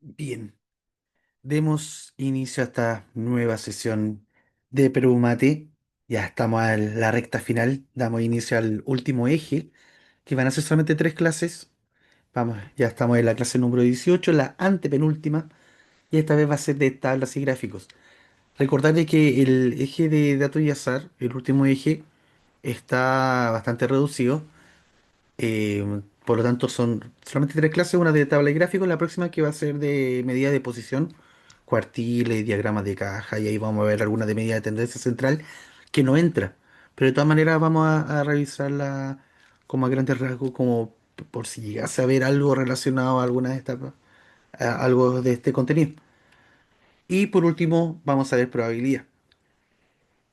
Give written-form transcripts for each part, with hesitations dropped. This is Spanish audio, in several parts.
Bien, demos inicio a esta nueva sesión de Perú Mate. Ya estamos a la recta final, damos inicio al último eje, que van a ser solamente tres clases. Vamos, ya estamos en la clase número 18, la antepenúltima, y esta vez va a ser de tablas y gráficos. Recordarles que el eje de datos y azar, el último eje, está bastante reducido. Por lo tanto, son solamente tres clases, una de tabla y gráfico, la próxima que va a ser de medida de posición, cuartiles, diagramas de caja, y ahí vamos a ver alguna de medida de tendencia central que no entra. Pero de todas maneras vamos a revisarla como a grandes rasgos, como por si llegase a ver algo relacionado a alguna de estas, a algo de este contenido. Y por último, vamos a ver probabilidad.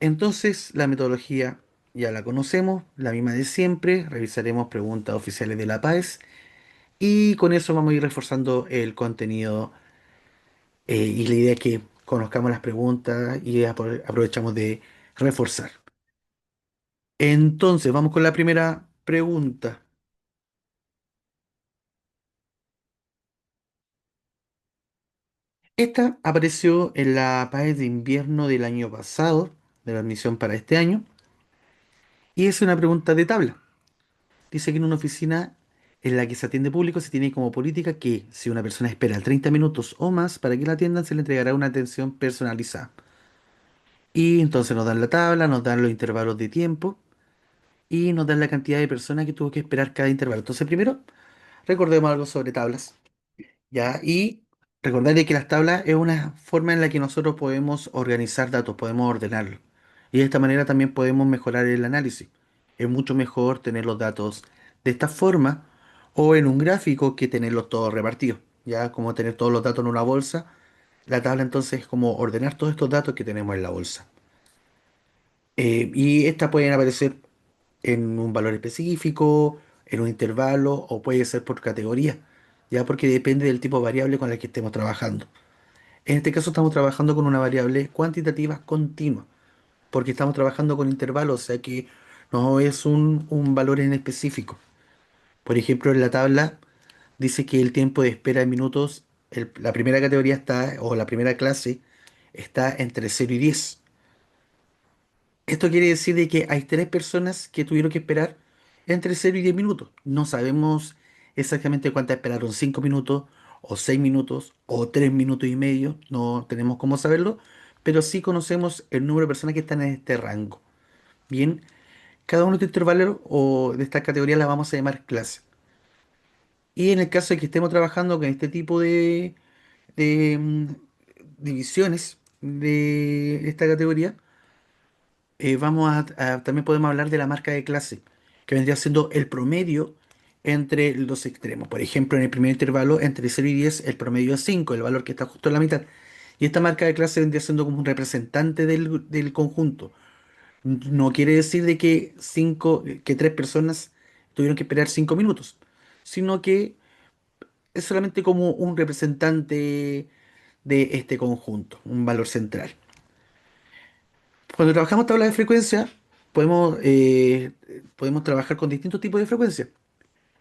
Entonces, la metodología ya la conocemos, la misma de siempre, revisaremos preguntas oficiales de la PAES. Y con eso vamos a ir reforzando el contenido, y la idea es que conozcamos las preguntas y aprovechamos de reforzar. Entonces, vamos con la primera pregunta. Esta apareció en la PAES de invierno del año pasado, de la admisión para este año, y es una pregunta de tabla. Dice que en una oficina en la que se atiende público se tiene como política que si una persona espera 30 minutos o más para que la atiendan, se le entregará una atención personalizada. Y entonces nos dan la tabla, nos dan los intervalos de tiempo y nos dan la cantidad de personas que tuvo que esperar cada intervalo. Entonces, primero, recordemos algo sobre tablas, ¿ya? Y recordar de que las tablas es una forma en la que nosotros podemos organizar datos, podemos ordenarlos. Y de esta manera también podemos mejorar el análisis. Es mucho mejor tener los datos de esta forma o en un gráfico que tenerlos todos repartidos, ¿ya? Como tener todos los datos en una bolsa. La tabla entonces es como ordenar todos estos datos que tenemos en la bolsa. Y estas pueden aparecer en un valor específico, en un intervalo o puede ser por categoría, ya porque depende del tipo de variable con la que estemos trabajando. En este caso estamos trabajando con una variable cuantitativa continua, porque estamos trabajando con intervalos, o sea que no es un valor en específico. Por ejemplo, en la tabla dice que el tiempo de espera en minutos, la primera categoría está, o la primera clase, está entre 0 y 10. Esto quiere decir de que hay tres personas que tuvieron que esperar entre 0 y 10 minutos. No sabemos exactamente cuántas esperaron, 5 minutos o 6 minutos o 3 minutos y medio, no tenemos cómo saberlo, pero sí conocemos el número de personas que están en este rango. Bien, cada uno de estos intervalos o de estas categorías las vamos a llamar clase. Y en el caso de que estemos trabajando con este tipo de divisiones de esta categoría, también podemos hablar de la marca de clase, que vendría siendo el promedio entre los extremos. Por ejemplo, en el primer intervalo, entre 0 y 10 el promedio es 5, el valor que está justo en la mitad. Y esta marca de clase vendría siendo como un representante del conjunto. No quiere decir de que que tres personas tuvieron que esperar 5 minutos, sino que es solamente como un representante de este conjunto, un valor central. Cuando trabajamos tablas de frecuencia, podemos trabajar con distintos tipos de frecuencia.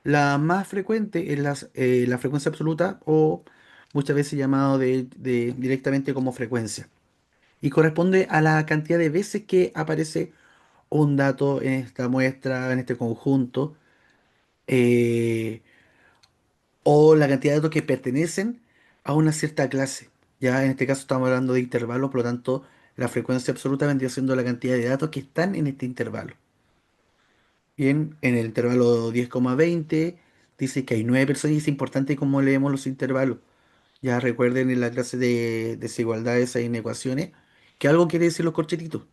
La más frecuente es la frecuencia absoluta o muchas veces llamado directamente como frecuencia. Y corresponde a la cantidad de veces que aparece un dato en esta muestra, en este conjunto, eh, o la cantidad de datos que pertenecen a una cierta clase. Ya en este caso estamos hablando de intervalos, por lo tanto, la frecuencia absoluta vendría siendo la cantidad de datos que están en este intervalo. Bien, en el intervalo 10,20 dice que hay 9 personas y es importante cómo leemos los intervalos. Ya recuerden en la clase de desigualdades hay inecuaciones que algo quiere decir los corchetitos.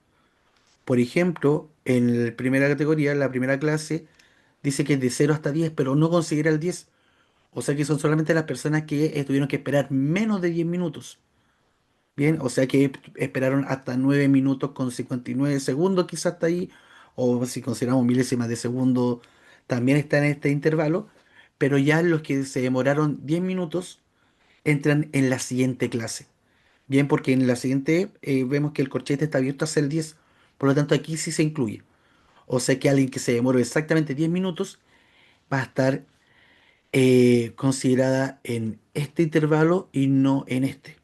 Por ejemplo, en la primera categoría, la primera clase, dice que es de 0 hasta 10, pero no considera el 10. O sea que son solamente las personas que tuvieron que esperar menos de 10 minutos. Bien, o sea que esperaron hasta 9 minutos con 59 segundos, quizás hasta ahí, o si consideramos milésimas de segundo, también está en este intervalo, pero ya los que se demoraron 10 minutos entran en la siguiente clase. Bien, porque en la siguiente vemos que el corchete está abierto hasta el 10, por lo tanto aquí sí se incluye. O sea que alguien que se demoró exactamente 10 minutos va a estar considerada en este intervalo y no en este.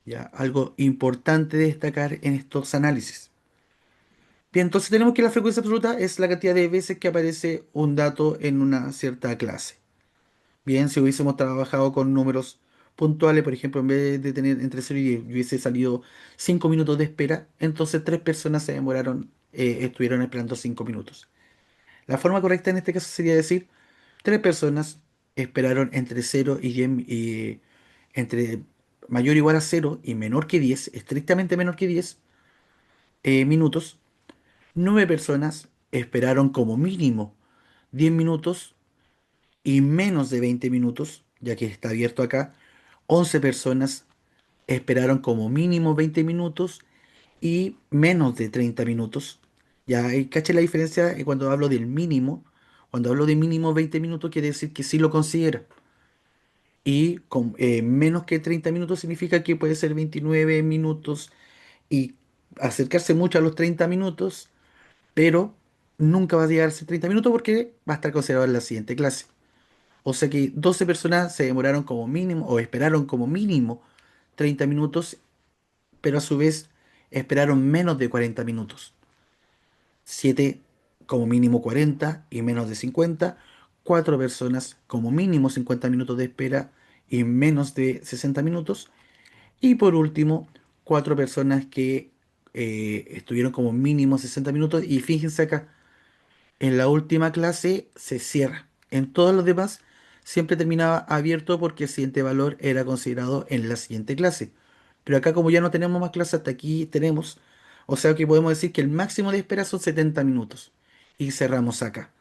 ¿Ya? Algo importante de destacar en estos análisis. Bien, entonces tenemos que la frecuencia absoluta es la cantidad de veces que aparece un dato en una cierta clase. Bien, si hubiésemos trabajado con números puntuales, por ejemplo, en vez de tener entre 0 y 10, hubiese salido 5 minutos de espera, entonces tres personas se demoraron, estuvieron esperando 5 minutos. La forma correcta en este caso sería decir, tres personas esperaron entre 0 y 10, entre mayor o igual a 0 y menor que 10, estrictamente menor que 10 minutos. Nueve personas esperaron como mínimo 10 minutos y menos de 20 minutos, ya que está abierto acá. 11 personas esperaron como mínimo 20 minutos y menos de 30 minutos. Ya, ahí caché la diferencia cuando hablo del mínimo. Cuando hablo de mínimo 20 minutos quiere decir que sí lo considera. Y con menos que 30 minutos significa que puede ser 29 minutos y acercarse mucho a los 30 minutos, pero nunca va a llegar a ser 30 minutos porque va a estar considerado en la siguiente clase. O sea que 12 personas se demoraron como mínimo o esperaron como mínimo 30 minutos, pero a su vez esperaron menos de 40 minutos. 7 como mínimo 40 y menos de 50. 4 personas como mínimo 50 minutos de espera y menos de 60 minutos. Y por último, 4 personas que estuvieron como mínimo 60 minutos. Y fíjense acá, en la última clase se cierra. En todos los demás siempre terminaba abierto porque el siguiente valor era considerado en la siguiente clase. Pero acá como ya no tenemos más clases, hasta aquí tenemos. O sea que podemos decir que el máximo de espera son 70 minutos. Y cerramos acá.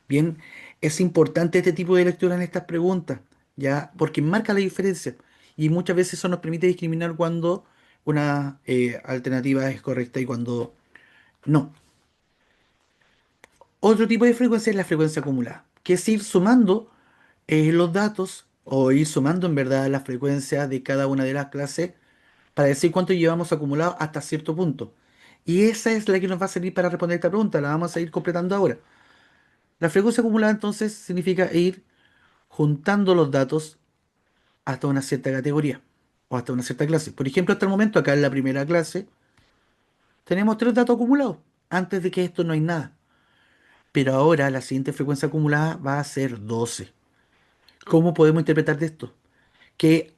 Bien, es importante este tipo de lectura en estas preguntas, ya, porque marca la diferencia. Y muchas veces eso nos permite discriminar cuando una alternativa es correcta y cuando no. Otro tipo de frecuencia es la frecuencia acumulada, que es ir sumando los datos o ir sumando en verdad la frecuencia de cada una de las clases para decir cuánto llevamos acumulado hasta cierto punto. Y esa es la que nos va a servir para responder esta pregunta, la vamos a ir completando ahora. La frecuencia acumulada entonces significa ir juntando los datos hasta una cierta categoría o hasta una cierta clase. Por ejemplo, hasta el momento acá en la primera clase tenemos tres datos acumulados. Antes de que esto no hay nada. Pero ahora la siguiente frecuencia acumulada va a ser 12. ¿Cómo podemos interpretar de esto? Que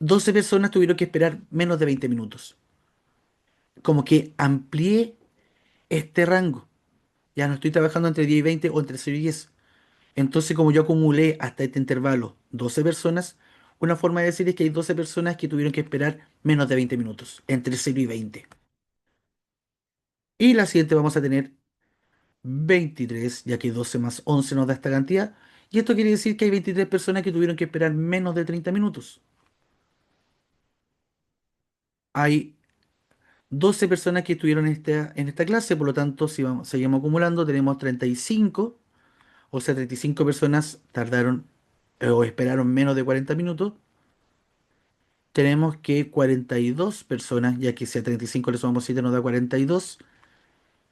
12 personas tuvieron que esperar menos de 20 minutos. Como que amplié este rango. Ya no estoy trabajando entre 10 y 20 o entre 0 y 10. Entonces, como yo acumulé hasta este intervalo 12 personas, una forma de decir es que hay 12 personas que tuvieron que esperar menos de 20 minutos, entre 0 y 20. Y la siguiente vamos a tener 23, ya que 12 más 11 nos da esta cantidad. Y esto quiere decir que hay 23 personas que tuvieron que esperar menos de 30 minutos. Hay 12 personas que estuvieron en esta clase, por lo tanto, si vamos, seguimos acumulando, tenemos 35, o sea, 35 personas tardaron o esperaron menos de 40 minutos. Tenemos que 42 personas, ya que si a 35 le sumamos 7 nos da 42.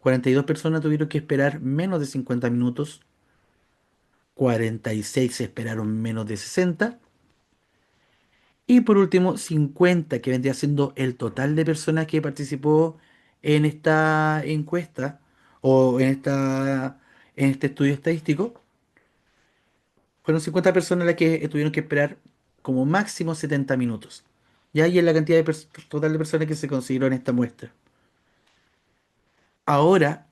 42 personas tuvieron que esperar menos de 50 minutos. 46 esperaron menos de 60. Y por último, 50, que vendría siendo el total de personas que participó en esta encuesta o en este estudio estadístico. Fueron 50 personas las que tuvieron que esperar como máximo 70 minutos. Y ahí es la cantidad de total de personas que se consideró en esta muestra. Ahora,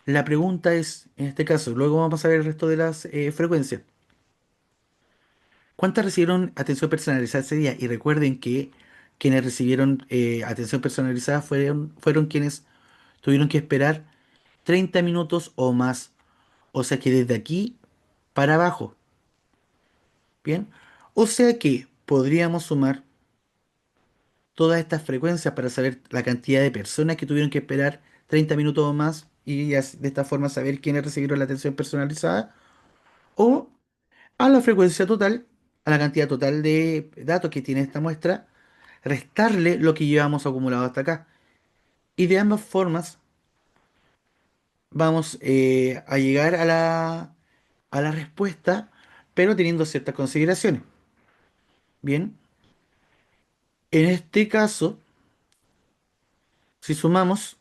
la pregunta es, en este caso, luego vamos a ver el resto de las frecuencias. ¿Cuántas recibieron atención personalizada ese día? Y recuerden que quienes recibieron atención personalizada fueron quienes tuvieron que esperar 30 minutos o más. O sea que desde aquí para abajo. Bien. O sea que podríamos sumar todas estas frecuencias para saber la cantidad de personas que tuvieron que esperar 30 minutos o más y de esta forma saber quiénes recibieron la atención personalizada. O a la frecuencia total, a la cantidad total de datos que tiene esta muestra, restarle lo que llevamos acumulado hasta acá. Y de ambas formas vamos a llegar a la respuesta, pero teniendo ciertas consideraciones. Bien, en este caso, si sumamos,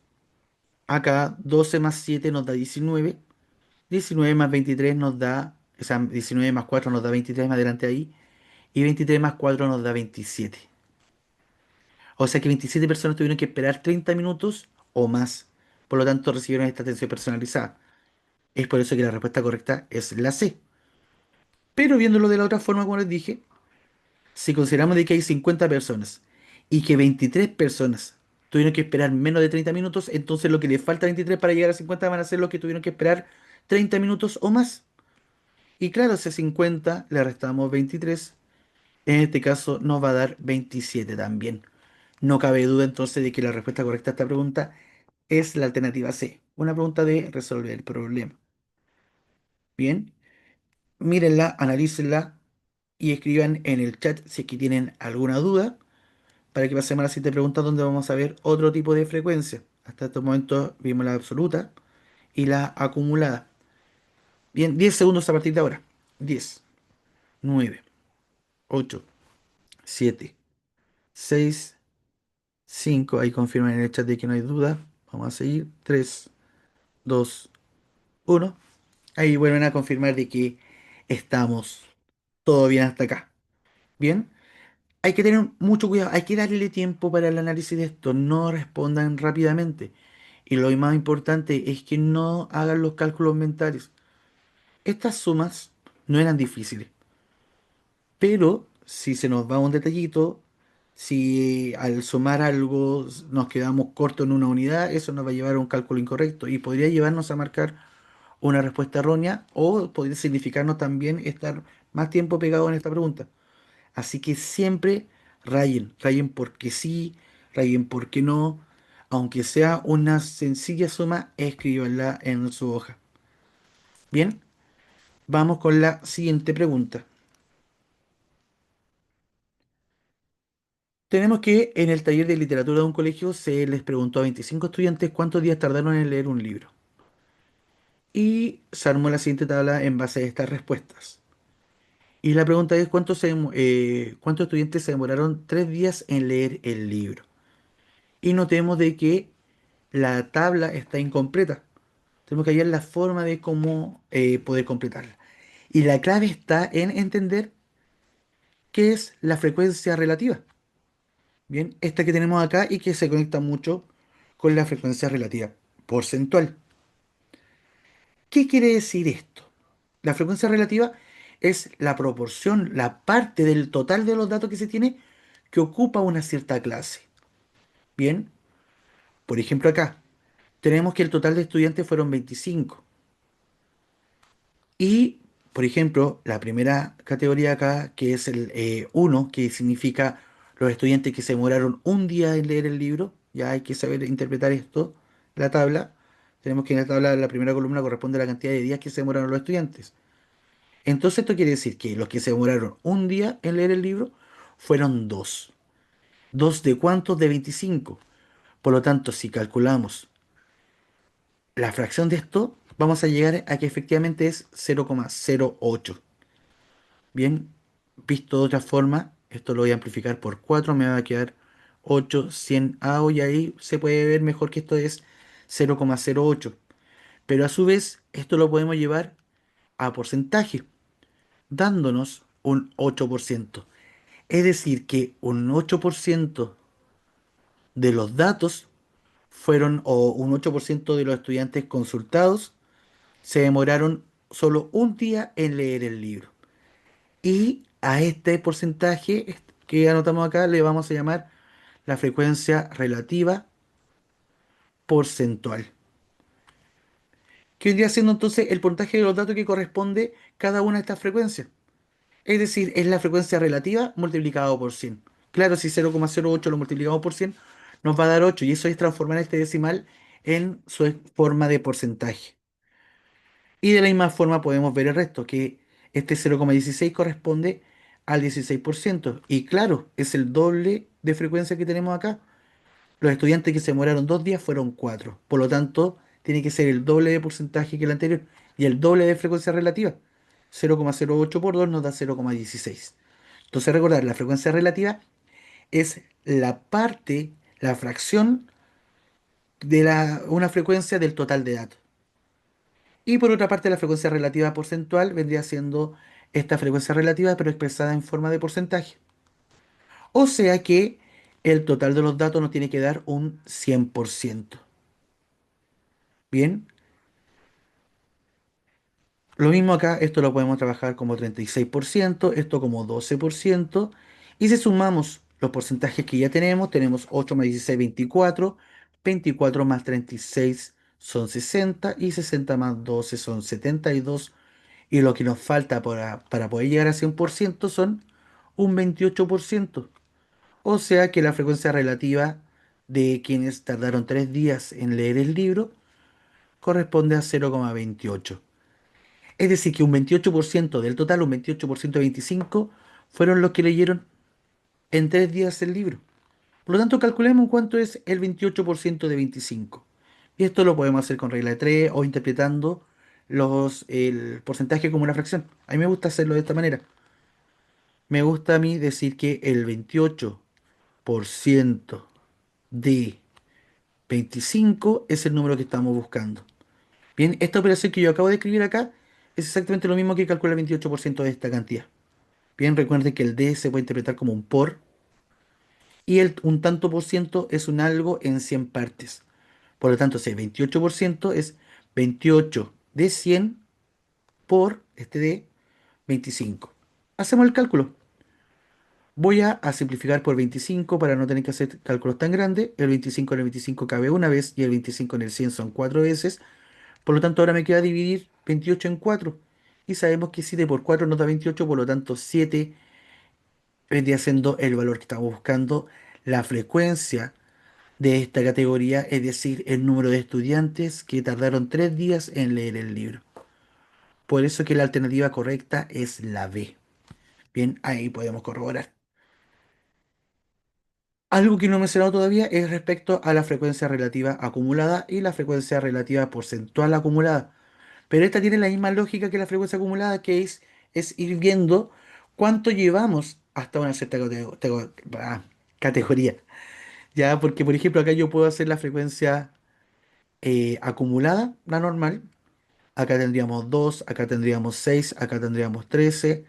acá 12 más 7 nos da 19, 19 más 23 nos da, o sea, 19 más 4 nos da 23 más adelante ahí, y 23 más 4 nos da 27. O sea que 27 personas tuvieron que esperar 30 minutos o más. Por lo tanto, recibieron esta atención personalizada. Es por eso que la respuesta correcta es la C. Pero viéndolo de la otra forma, como les dije, si consideramos de que hay 50 personas y que 23 personas tuvieron que esperar menos de 30 minutos, entonces lo que le falta a 23 para llegar a 50 van a ser los que tuvieron que esperar 30 minutos o más. Y claro, a ese 50 le restamos 23. En este caso nos va a dar 27 también. No cabe duda entonces de que la respuesta correcta a esta pregunta es la alternativa C. Una pregunta de resolver el problema. Bien, mírenla, analícenla y escriban en el chat si es que tienen alguna duda para que pasemos a la siguiente pregunta donde vamos a ver otro tipo de frecuencia. Hasta este momento vimos la absoluta y la acumulada. Bien, 10 segundos a partir de ahora. 10, 9, 8, 7, 6, 5. Ahí confirman en el chat de que no hay duda. Vamos a seguir. 3, 2, 1. Ahí vuelven a confirmar de que estamos todo bien hasta acá. Bien, hay que tener mucho cuidado, hay que darle tiempo para el análisis de esto, no respondan rápidamente. Y lo más importante es que no hagan los cálculos mentales. Estas sumas no eran difíciles, pero si se nos va un detallito, si al sumar algo nos quedamos cortos en una unidad, eso nos va a llevar a un cálculo incorrecto y podría llevarnos a marcar una respuesta errónea o podría significarnos también estar más tiempo pegado en esta pregunta. Así que siempre rayen, rayen porque sí, rayen porque no. Aunque sea una sencilla suma, escríbanla en su hoja. Bien, vamos con la siguiente pregunta. Tenemos que en el taller de literatura de un colegio se les preguntó a 25 estudiantes cuántos días tardaron en leer un libro. Y se armó la siguiente tabla en base a estas respuestas. Y la pregunta es cuántos estudiantes se demoraron 3 días en leer el libro. Y notemos de que la tabla está incompleta. Tenemos que hallar la forma de cómo poder completarla. Y la clave está en entender qué es la frecuencia relativa. Bien, esta que tenemos acá y que se conecta mucho con la frecuencia relativa porcentual. ¿Qué quiere decir esto? La frecuencia relativa es la proporción, la parte del total de los datos que se tiene que ocupa una cierta clase. Bien, por ejemplo acá tenemos que el total de estudiantes fueron 25. Y, por ejemplo, la primera categoría acá, que es el 1, que significa los estudiantes que se demoraron un día en leer el libro, ya hay que saber interpretar esto, la tabla. Tenemos que en la tabla, la primera columna corresponde a la cantidad de días que se demoraron los estudiantes. Entonces esto quiere decir que los que se demoraron un día en leer el libro fueron dos. ¿Dos de cuántos? De 25. Por lo tanto, si calculamos la fracción de esto, vamos a llegar a que efectivamente es 0,08. Bien, visto de otra forma, esto lo voy a amplificar por 4, me va a quedar 8, 100 AO y ahí se puede ver mejor que esto es 0,08. Pero a su vez, esto lo podemos llevar a porcentaje, dándonos un 8%. Es decir, que un 8% de los datos fueron, o un 8% de los estudiantes consultados, se demoraron solo un día en leer el libro. Y a este porcentaje que anotamos acá le vamos a llamar la frecuencia relativa porcentual. Que vendría siendo entonces el puntaje de los datos que corresponde cada una de estas frecuencias. Es decir, es la frecuencia relativa multiplicado por 100. Claro, si 0,08 lo multiplicamos por 100 nos va a dar 8 y eso es transformar este decimal en su forma de porcentaje. Y de la misma forma podemos ver el resto, que este 0,16 corresponde al 16%. Y claro, es el doble de frecuencia que tenemos acá. Los estudiantes que se demoraron 2 días fueron 4. Por lo tanto, tiene que ser el doble de porcentaje que el anterior y el doble de frecuencia relativa. 0,08 por 2 nos da 0,16. Entonces recordar, la frecuencia relativa es la parte, la fracción de una frecuencia del total de datos. Y por otra parte, la frecuencia relativa porcentual vendría siendo esta frecuencia relativa, pero expresada en forma de porcentaje. O sea que el total de los datos nos tiene que dar un 100%. Bien, lo mismo acá, esto lo podemos trabajar como 36%, esto como 12%. Y si sumamos los porcentajes que ya tenemos, tenemos 8 más 16, 24, 24 más 36 son 60 y 60 más 12 son 72. Y lo que nos falta para poder llegar a 100% son un 28%. O sea que la frecuencia relativa de quienes tardaron 3 días en leer el libro corresponde a 0,28. Es decir, que un 28% del total, un 28% de 25, fueron los que leyeron en 3 días el libro. Por lo tanto, calculemos cuánto es el 28% de 25. Y esto lo podemos hacer con regla de 3 o interpretando el porcentaje como una fracción. A mí me gusta hacerlo de esta manera. Me gusta a mí decir que el 28% de 25 es el número que estamos buscando. Bien, esta operación que yo acabo de escribir acá es exactamente lo mismo que calcular el 28% de esta cantidad. Bien, recuerden que el D se puede interpretar como un por y un tanto por ciento es un algo en 100 partes. Por lo tanto, si el 28% es 28 de 100 por este de 25. Hacemos el cálculo. Voy a simplificar por 25 para no tener que hacer cálculos tan grandes. El 25 en el 25 cabe una vez y el 25 en el 100 son 4 veces. Por lo tanto, ahora me queda dividir 28 en 4. Y sabemos que 7 por 4 nos da 28, por lo tanto 7 vendría siendo el valor que estamos buscando. La frecuencia de esta categoría, es decir, el número de estudiantes que tardaron 3 días en leer el libro. Por eso que la alternativa correcta es la B. Bien, ahí podemos corroborar. Algo que no he mencionado todavía es respecto a la frecuencia relativa acumulada y la frecuencia relativa porcentual acumulada. Pero esta tiene la misma lógica que la frecuencia acumulada, que es ir viendo cuánto llevamos hasta una cierta categoría. Ya, porque por ejemplo acá yo puedo hacer la frecuencia acumulada, la normal. Acá tendríamos 2, acá tendríamos 6, acá tendríamos 13.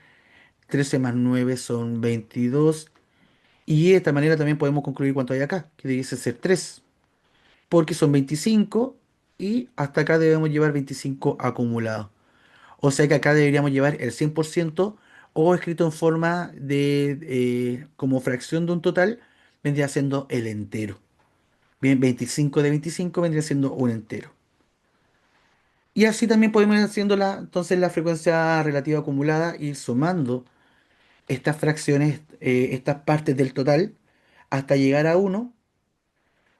13 más 9 son 22. Y de esta manera también podemos concluir cuánto hay acá, que debe ser 3, porque son 25 y hasta acá debemos llevar 25 acumulados. O sea que acá deberíamos llevar el 100% o escrito en forma de, como fracción de un total, vendría siendo el entero. Bien, 25 de 25 vendría siendo un entero. Y así también podemos ir haciendo entonces la frecuencia relativa acumulada, ir sumando estas fracciones, estas partes del total, hasta llegar a uno.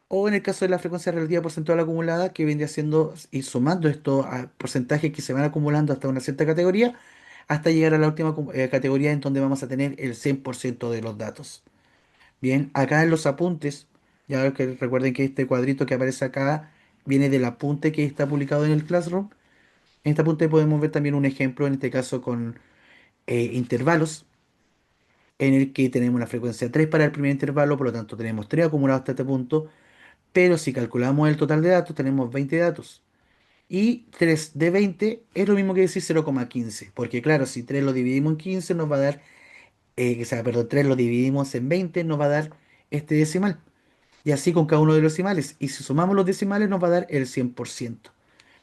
O en el caso de la frecuencia relativa porcentual acumulada, que vendría siendo ir sumando estos porcentajes que se van acumulando hasta una cierta categoría, hasta llegar a la última categoría en donde vamos a tener el 100% de los datos. Bien, acá en los apuntes, ya que recuerden que este cuadrito que aparece acá viene del apunte que está publicado en el Classroom. En este apunte podemos ver también un ejemplo, en este caso con intervalos, en el que tenemos la frecuencia 3 para el primer intervalo, por lo tanto tenemos 3 acumulados hasta este punto, pero si calculamos el total de datos, tenemos 20 datos. Y 3 de 20 es lo mismo que decir 0,15, porque claro, si 3 lo dividimos en 15 nos va a dar, o sea, perdón, 3 lo dividimos en 20 nos va a dar este decimal. Y así con cada uno de los decimales. Y si sumamos los decimales nos va a dar el 100%.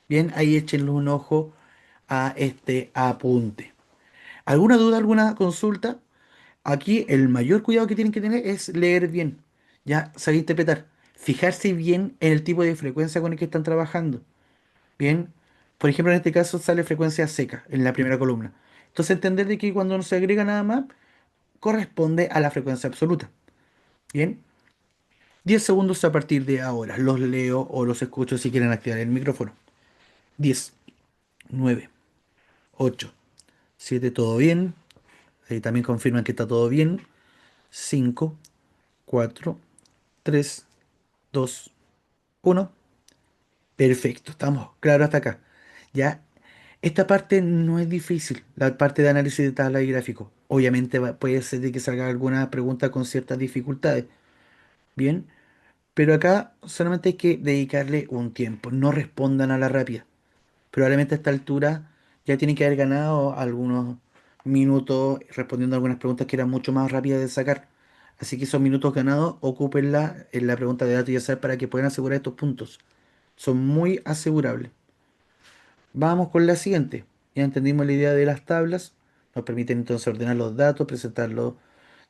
Bien, ahí échenle un ojo a este apunte. ¿Alguna duda, alguna consulta? Aquí el mayor cuidado que tienen que tener es leer bien, ya saber interpretar, fijarse bien en el tipo de frecuencia con el que están trabajando. Bien, por ejemplo, en este caso sale frecuencia seca en la primera columna. Entonces entender de que cuando no se agrega nada más, corresponde a la frecuencia absoluta. Bien, 10 segundos a partir de ahora. Los leo o los escucho si quieren activar el micrófono. 10, 9, 8, 7, todo bien. También confirman que está todo bien. 5, 4, 3, 2, 1. Perfecto, estamos claros hasta acá. Ya, Esta parte no es difícil, la parte de análisis de tabla y gráfico. Obviamente puede ser de que salga alguna pregunta con ciertas dificultades, ¿bien? Pero acá solamente hay que dedicarle un tiempo, no respondan a la rápida. Probablemente a esta altura ya tienen que haber ganado algunos minutos respondiendo algunas preguntas que eran mucho más rápidas de sacar. Así que esos minutos ganados, ocúpenla en la pregunta de datos y azar para que puedan asegurar estos puntos. Son muy asegurables. Vamos con la siguiente. Ya entendimos la idea de las tablas. Nos permiten entonces ordenar los datos, presentarlos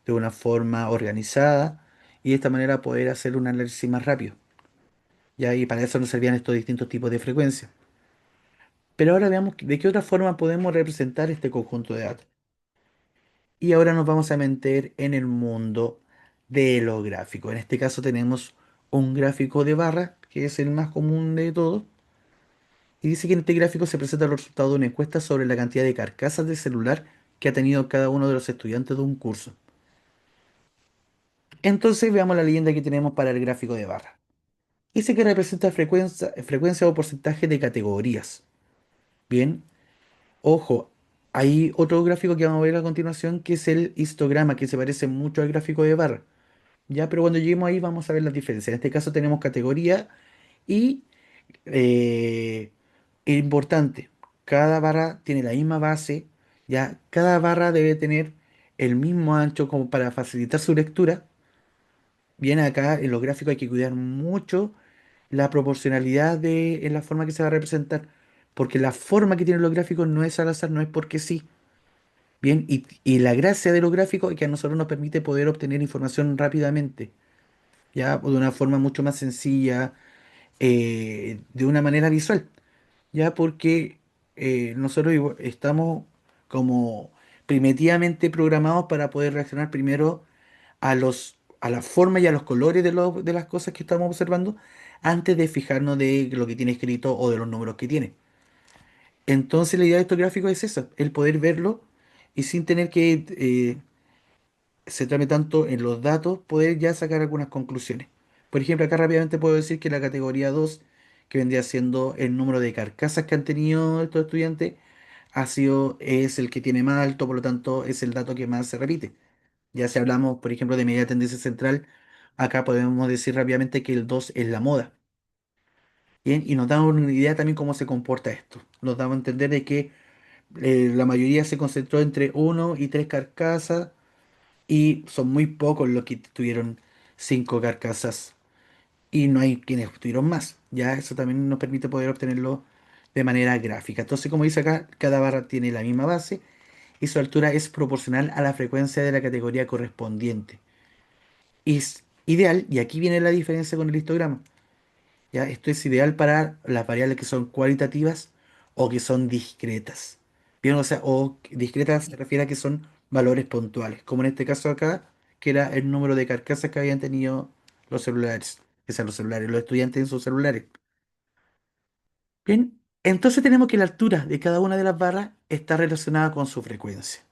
de una forma organizada y de esta manera poder hacer un análisis más rápido. Ya, y para eso nos servían estos distintos tipos de frecuencias. Pero ahora veamos de qué otra forma podemos representar este conjunto de datos. Y ahora nos vamos a meter en el mundo de los gráficos. En este caso tenemos un gráfico de barra, que es el más común de todos. Y dice que en este gráfico se presenta el resultado de una encuesta sobre la cantidad de carcasas de celular que ha tenido cada uno de los estudiantes de un curso. Entonces veamos la leyenda que tenemos para el gráfico de barra. Dice que representa frecuencia o porcentaje de categorías. Bien, ojo, hay otro gráfico que vamos a ver a continuación que es el histograma, que se parece mucho al gráfico de barra. Ya, pero cuando lleguemos ahí vamos a ver las diferencias. En este caso tenemos categoría y eh, importante, cada barra tiene la misma base, ya cada barra debe tener el mismo ancho como para facilitar su lectura. Bien, acá en los gráficos hay que cuidar mucho la proporcionalidad en la forma que se va a representar, porque la forma que tienen los gráficos no es al azar, no es porque sí. Bien, y la gracia de los gráficos es que a nosotros nos permite poder obtener información rápidamente, ya de una forma mucho más sencilla, de una manera visual, ya porque nosotros estamos como primitivamente programados para poder reaccionar primero a la forma y a los colores de las cosas que estamos observando antes de fijarnos de lo que tiene escrito o de los números que tiene. Entonces la idea de estos gráficos es esa, el poder verlo y sin tener que centrarme tanto en los datos, poder ya sacar algunas conclusiones. Por ejemplo, acá rápidamente puedo decir que la categoría 2 que vendría siendo el número de carcasas que han tenido estos estudiantes, es el que tiene más alto, por lo tanto es el dato que más se repite. Ya si hablamos, por ejemplo, de media tendencia central, acá podemos decir rápidamente que el 2 es la moda. Bien, y nos damos una idea también cómo se comporta esto. Nos damos a entender de que la mayoría se concentró entre uno y 3 carcasas y son muy pocos los que tuvieron 5 carcasas y no hay quienes tuvieron más. Ya eso también nos permite poder obtenerlo de manera gráfica. Entonces, como dice acá, cada barra tiene la misma base y su altura es proporcional a la frecuencia de la categoría correspondiente. Es ideal, y aquí viene la diferencia con el histograma. ¿Ya? Esto es ideal para las variables que son cualitativas o que son discretas. Bien, o sea, o discretas se refiere a que son valores puntuales, como en este caso acá, que era el número de carcasas que habían tenido los celulares, o sea, los celulares, los estudiantes en sus celulares. Bien, entonces tenemos que la altura de cada una de las barras está relacionada con su frecuencia.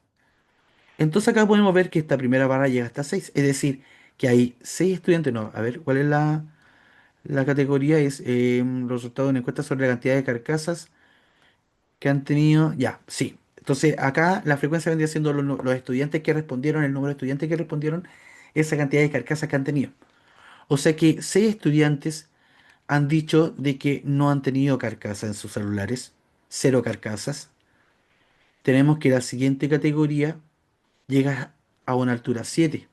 Entonces acá podemos ver que esta primera barra llega hasta 6, es decir, que hay 6 estudiantes, no, a ver, ¿cuál es la categoría? Es los resultados de una encuesta sobre la cantidad de carcasas que han tenido. Ya, sí. Entonces, acá la frecuencia vendría siendo los estudiantes que respondieron, el número de estudiantes que respondieron, esa cantidad de carcasas que han tenido. O sea que 6 estudiantes han dicho de que no han tenido carcasas en sus celulares, cero carcasas. Tenemos que la siguiente categoría llega a una altura 7.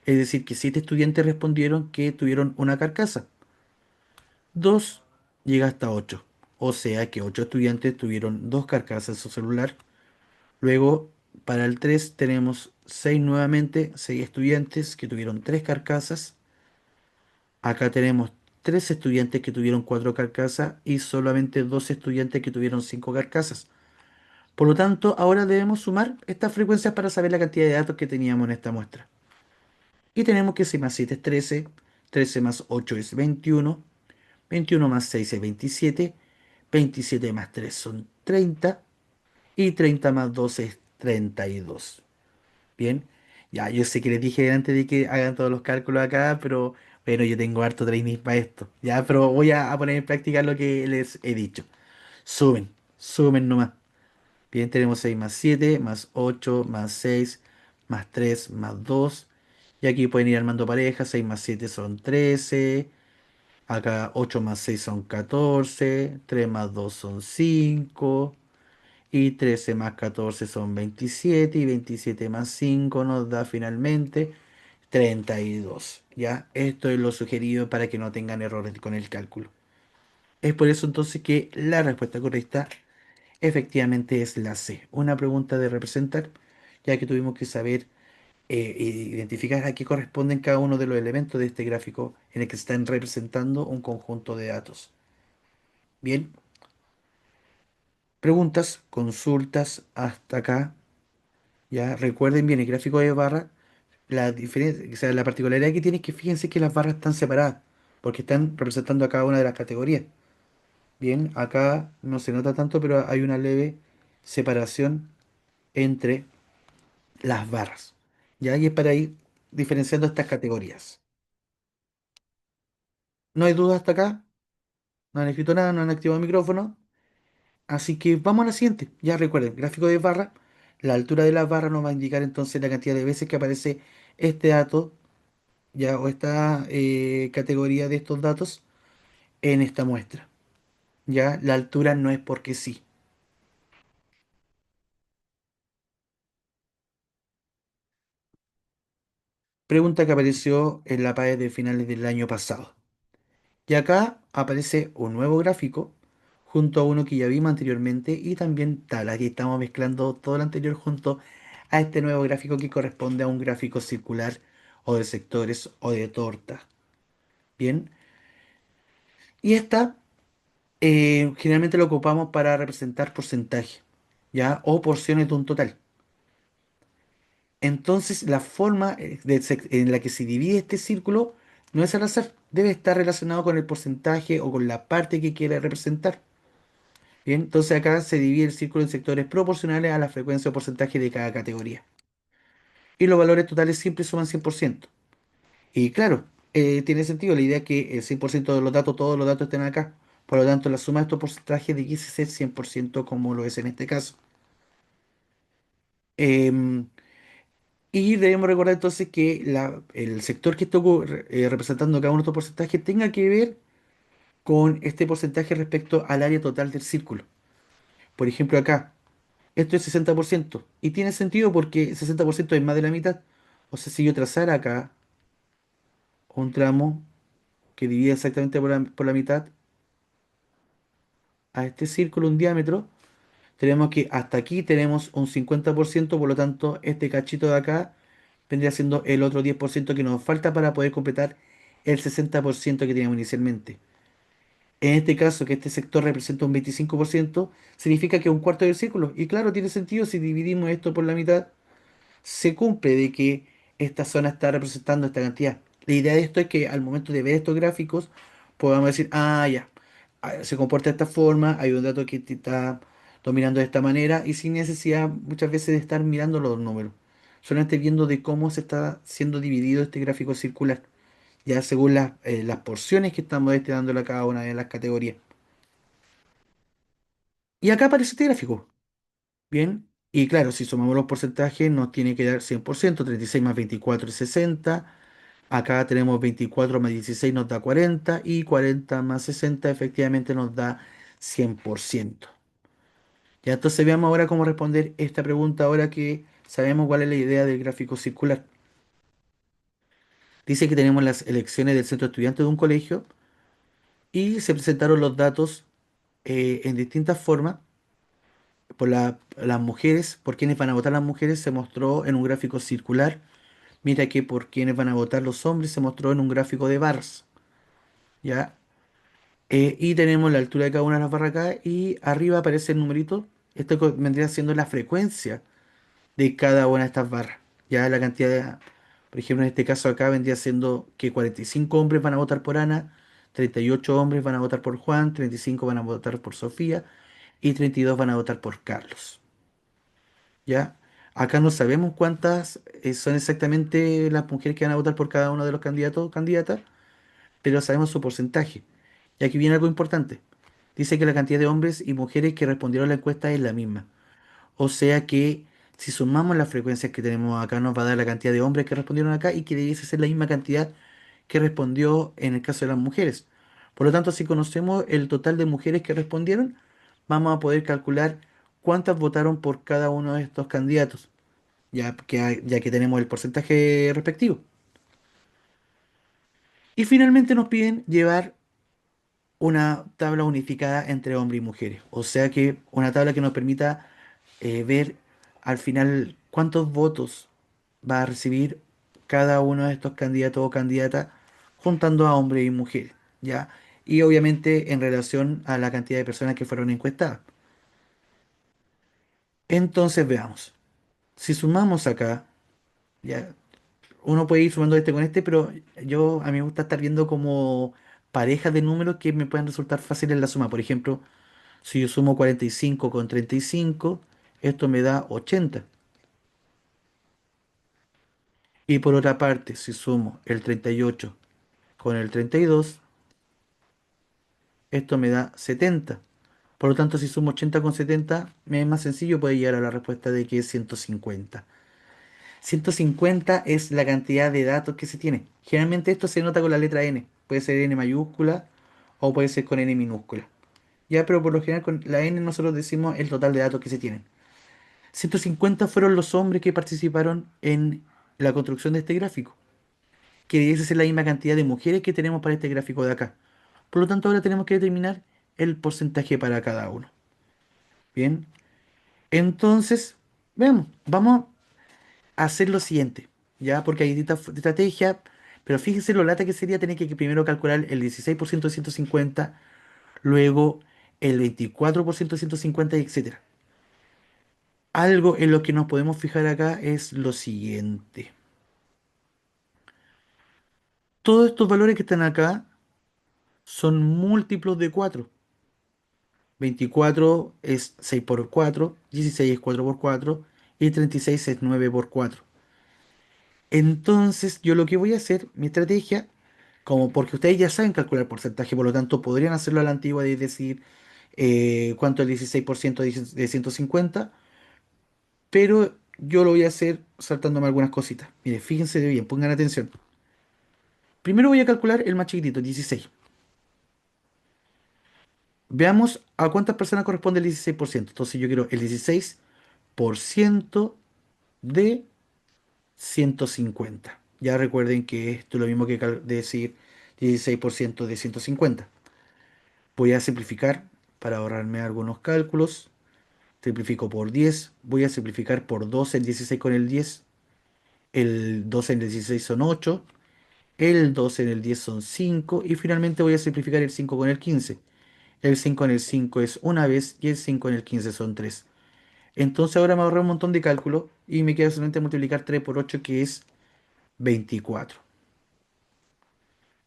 Es decir, que 7 estudiantes respondieron que tuvieron una carcasa. 2 llega hasta 8. O sea que 8 estudiantes tuvieron dos carcasas en su celular. Luego, para el 3 tenemos 6 nuevamente, 6 estudiantes que tuvieron 3 carcasas. Acá tenemos 3 estudiantes que tuvieron 4 carcasas y solamente 2 estudiantes que tuvieron 5 carcasas. Por lo tanto, ahora debemos sumar estas frecuencias para saber la cantidad de datos que teníamos en esta muestra. Y tenemos que 6 más 7 es 13, 13 más 8 es 21, 21 más 6 es 27, 27 más 3 son 30 y 30 más 2 es 32. Bien, ya yo sé que les dije antes de que hagan todos los cálculos acá, pero bueno, yo tengo harto training para esto, ya, pero voy a poner en práctica lo que les he dicho. Sumen, sumen nomás. Bien, tenemos 6 más 7 más 8 más 6 más 3 más 2. Y aquí pueden ir armando parejas. 6 más 7 son 13. Acá 8 más 6 son 14. 3 más 2 son 5. Y 13 más 14 son 27. Y 27 más 5 nos da finalmente 32. ¿Ya? Esto es lo sugerido para que no tengan errores con el cálculo. Es por eso entonces que la respuesta correcta efectivamente es la C. Una pregunta de representar, ya que tuvimos que saber identificar a qué corresponden cada uno de los elementos de este gráfico en el que se están representando un conjunto de datos. Bien, preguntas, consultas hasta acá. Ya recuerden bien el gráfico de barra, la diferencia, o sea, la particularidad que tiene es que fíjense que las barras están separadas, porque están representando a cada una de las categorías. Bien, acá no se nota tanto, pero hay una leve separación entre las barras. Ya, y es para ir diferenciando estas categorías. No hay duda hasta acá, no han escrito nada, no han activado el micrófono. Así que vamos a la siguiente. Ya recuerden, gráfico de barra. La altura de la barra nos va a indicar entonces la cantidad de veces que aparece este dato, ya, o esta categoría de estos datos en esta muestra. Ya, la altura no es porque sí. Pregunta que apareció en la PAE de finales del año pasado. Y acá aparece un nuevo gráfico junto a uno que ya vimos anteriormente y también tal. Aquí estamos mezclando todo lo anterior junto a este nuevo gráfico que corresponde a un gráfico circular o de sectores o de torta. Bien, y esta generalmente lo ocupamos para representar porcentaje, ¿ya? O porciones de un total. Entonces, la forma en la que se divide este círculo no es al azar, debe estar relacionado con el porcentaje o con la parte que quiere representar. Bien, entonces acá se divide el círculo en sectores proporcionales a la frecuencia o porcentaje de cada categoría. Y los valores totales siempre suman 100%. Y claro, tiene sentido la idea es que el 100% de los datos, todos los datos estén acá. Por lo tanto, la suma de estos porcentajes debiese ser 100% como lo es en este caso. Em, y debemos recordar entonces que el sector que está representando cada uno de estos porcentajes tenga que ver con este porcentaje respecto al área total del círculo. Por ejemplo, acá. Esto es 60% y tiene sentido porque 60% es más de la mitad. O sea, si yo trazara acá un tramo que divide exactamente por la mitad a este círculo, un diámetro, tenemos que hasta aquí tenemos un 50%, por lo tanto, este cachito de acá vendría siendo el otro 10% que nos falta para poder completar el 60% que teníamos inicialmente. En este caso, que este sector representa un 25%, significa que es un cuarto del círculo. Y claro, tiene sentido si dividimos esto por la mitad se cumple de que esta zona está representando esta cantidad. La idea de esto es que al momento de ver estos gráficos podamos decir, ah, ya, se comporta de esta forma, hay un dato que te está dominando de esta manera y sin necesidad muchas veces de estar mirando los números. Solamente viendo de cómo se está siendo dividido este gráfico circular, ya según las porciones que estamos dándole a cada una de las categorías. Y acá aparece este gráfico. Bien, y claro, si sumamos los porcentajes nos tiene que dar 100%, 36 más 24 es 60, acá tenemos 24 más 16 nos da 40 y 40 más 60 efectivamente nos da 100%. Ya entonces veamos ahora cómo responder esta pregunta ahora que sabemos cuál es la idea del gráfico circular. Dice que tenemos las elecciones del centro estudiante de un colegio y se presentaron los datos en distintas formas por las mujeres, por quienes van a votar las mujeres, se mostró en un gráfico circular. Mira que por quienes van a votar los hombres se mostró en un gráfico de barras, ¿ya? Y tenemos la altura de cada una de las barras acá y arriba aparece el numerito. Esto vendría siendo la frecuencia de cada una de estas barras. Ya la cantidad por ejemplo, en este caso acá vendría siendo que 45 hombres van a votar por Ana, 38 hombres van a votar por Juan, 35 van a votar por Sofía y 32 van a votar por Carlos. ¿Ya? Acá no sabemos cuántas son exactamente las mujeres que van a votar por cada uno de los candidatos o candidatas, pero sabemos su porcentaje. Y aquí viene algo importante. Dice que la cantidad de hombres y mujeres que respondieron a la encuesta es la misma. O sea que si sumamos las frecuencias que tenemos acá, nos va a dar la cantidad de hombres que respondieron acá y que debiese ser la misma cantidad que respondió en el caso de las mujeres. Por lo tanto, si conocemos el total de mujeres que respondieron, vamos a poder calcular cuántas votaron por cada uno de estos candidatos, ya que tenemos el porcentaje respectivo. Y finalmente nos piden llevar una tabla unificada entre hombres y mujeres. O sea que una tabla que nos permita ver al final cuántos votos va a recibir cada uno de estos candidatos o candidatas juntando a hombres y mujeres, ¿ya? Y obviamente en relación a la cantidad de personas que fueron encuestadas. Entonces veamos, si sumamos acá, ya, uno puede ir sumando este con este, pero a mí me gusta estar viendo como parejas de números que me pueden resultar fáciles en la suma. Por ejemplo, si yo sumo 45 con 35, esto me da 80. Y por otra parte, si sumo el 38 con el 32, esto me da 70. Por lo tanto, si sumo 80 con 70, me es más sencillo, puede llegar a la respuesta de que es 150. 150 es la cantidad de datos que se tiene. Generalmente esto se nota con la letra N. Puede ser N mayúscula o puede ser con N minúscula. Ya, pero por lo general con la N nosotros decimos el total de datos que se tienen. 150 fueron los hombres que participaron en la construcción de este gráfico, que debiese ser la misma cantidad de mujeres que tenemos para este gráfico de acá. Por lo tanto, ahora tenemos que determinar el porcentaje para cada uno. Bien, entonces, veamos, vamos a hacer lo siguiente, ¿ya? Porque hay distintas estrategias, pero fíjense lo lata que sería tener que primero calcular el 16% de 150, luego el 24% de 150, y etcétera. Algo en lo que nos podemos fijar acá es lo siguiente. Todos estos valores que están acá son múltiplos de 4. 24 es 6 por 4, 16 es 4 por 4 y 36 es 9 por 4. Entonces, yo lo que voy a hacer, mi estrategia, como porque ustedes ya saben calcular porcentaje, por lo tanto podrían hacerlo a la antigua de decir cuánto es el 16% de 150, pero yo lo voy a hacer saltándome algunas cositas. Mire, fíjense de bien, pongan atención. Primero voy a calcular el más chiquitito, 16. Veamos a cuántas personas corresponde el 16%. Entonces yo quiero el 16% de 150. Ya recuerden que esto es lo mismo que decir 16% de 150. Voy a simplificar para ahorrarme algunos cálculos. Simplifico por 10. Voy a simplificar por 12 el 16 con el 10. El 12 en el 16 son 8. El 12 en el 10 son 5. Y finalmente voy a simplificar el 5 con el 15. El 5 en el 5 es una vez y el 5 en el 15 son 3. Entonces ahora me ahorré un montón de cálculo y me queda solamente multiplicar 3 por 8 que es 24.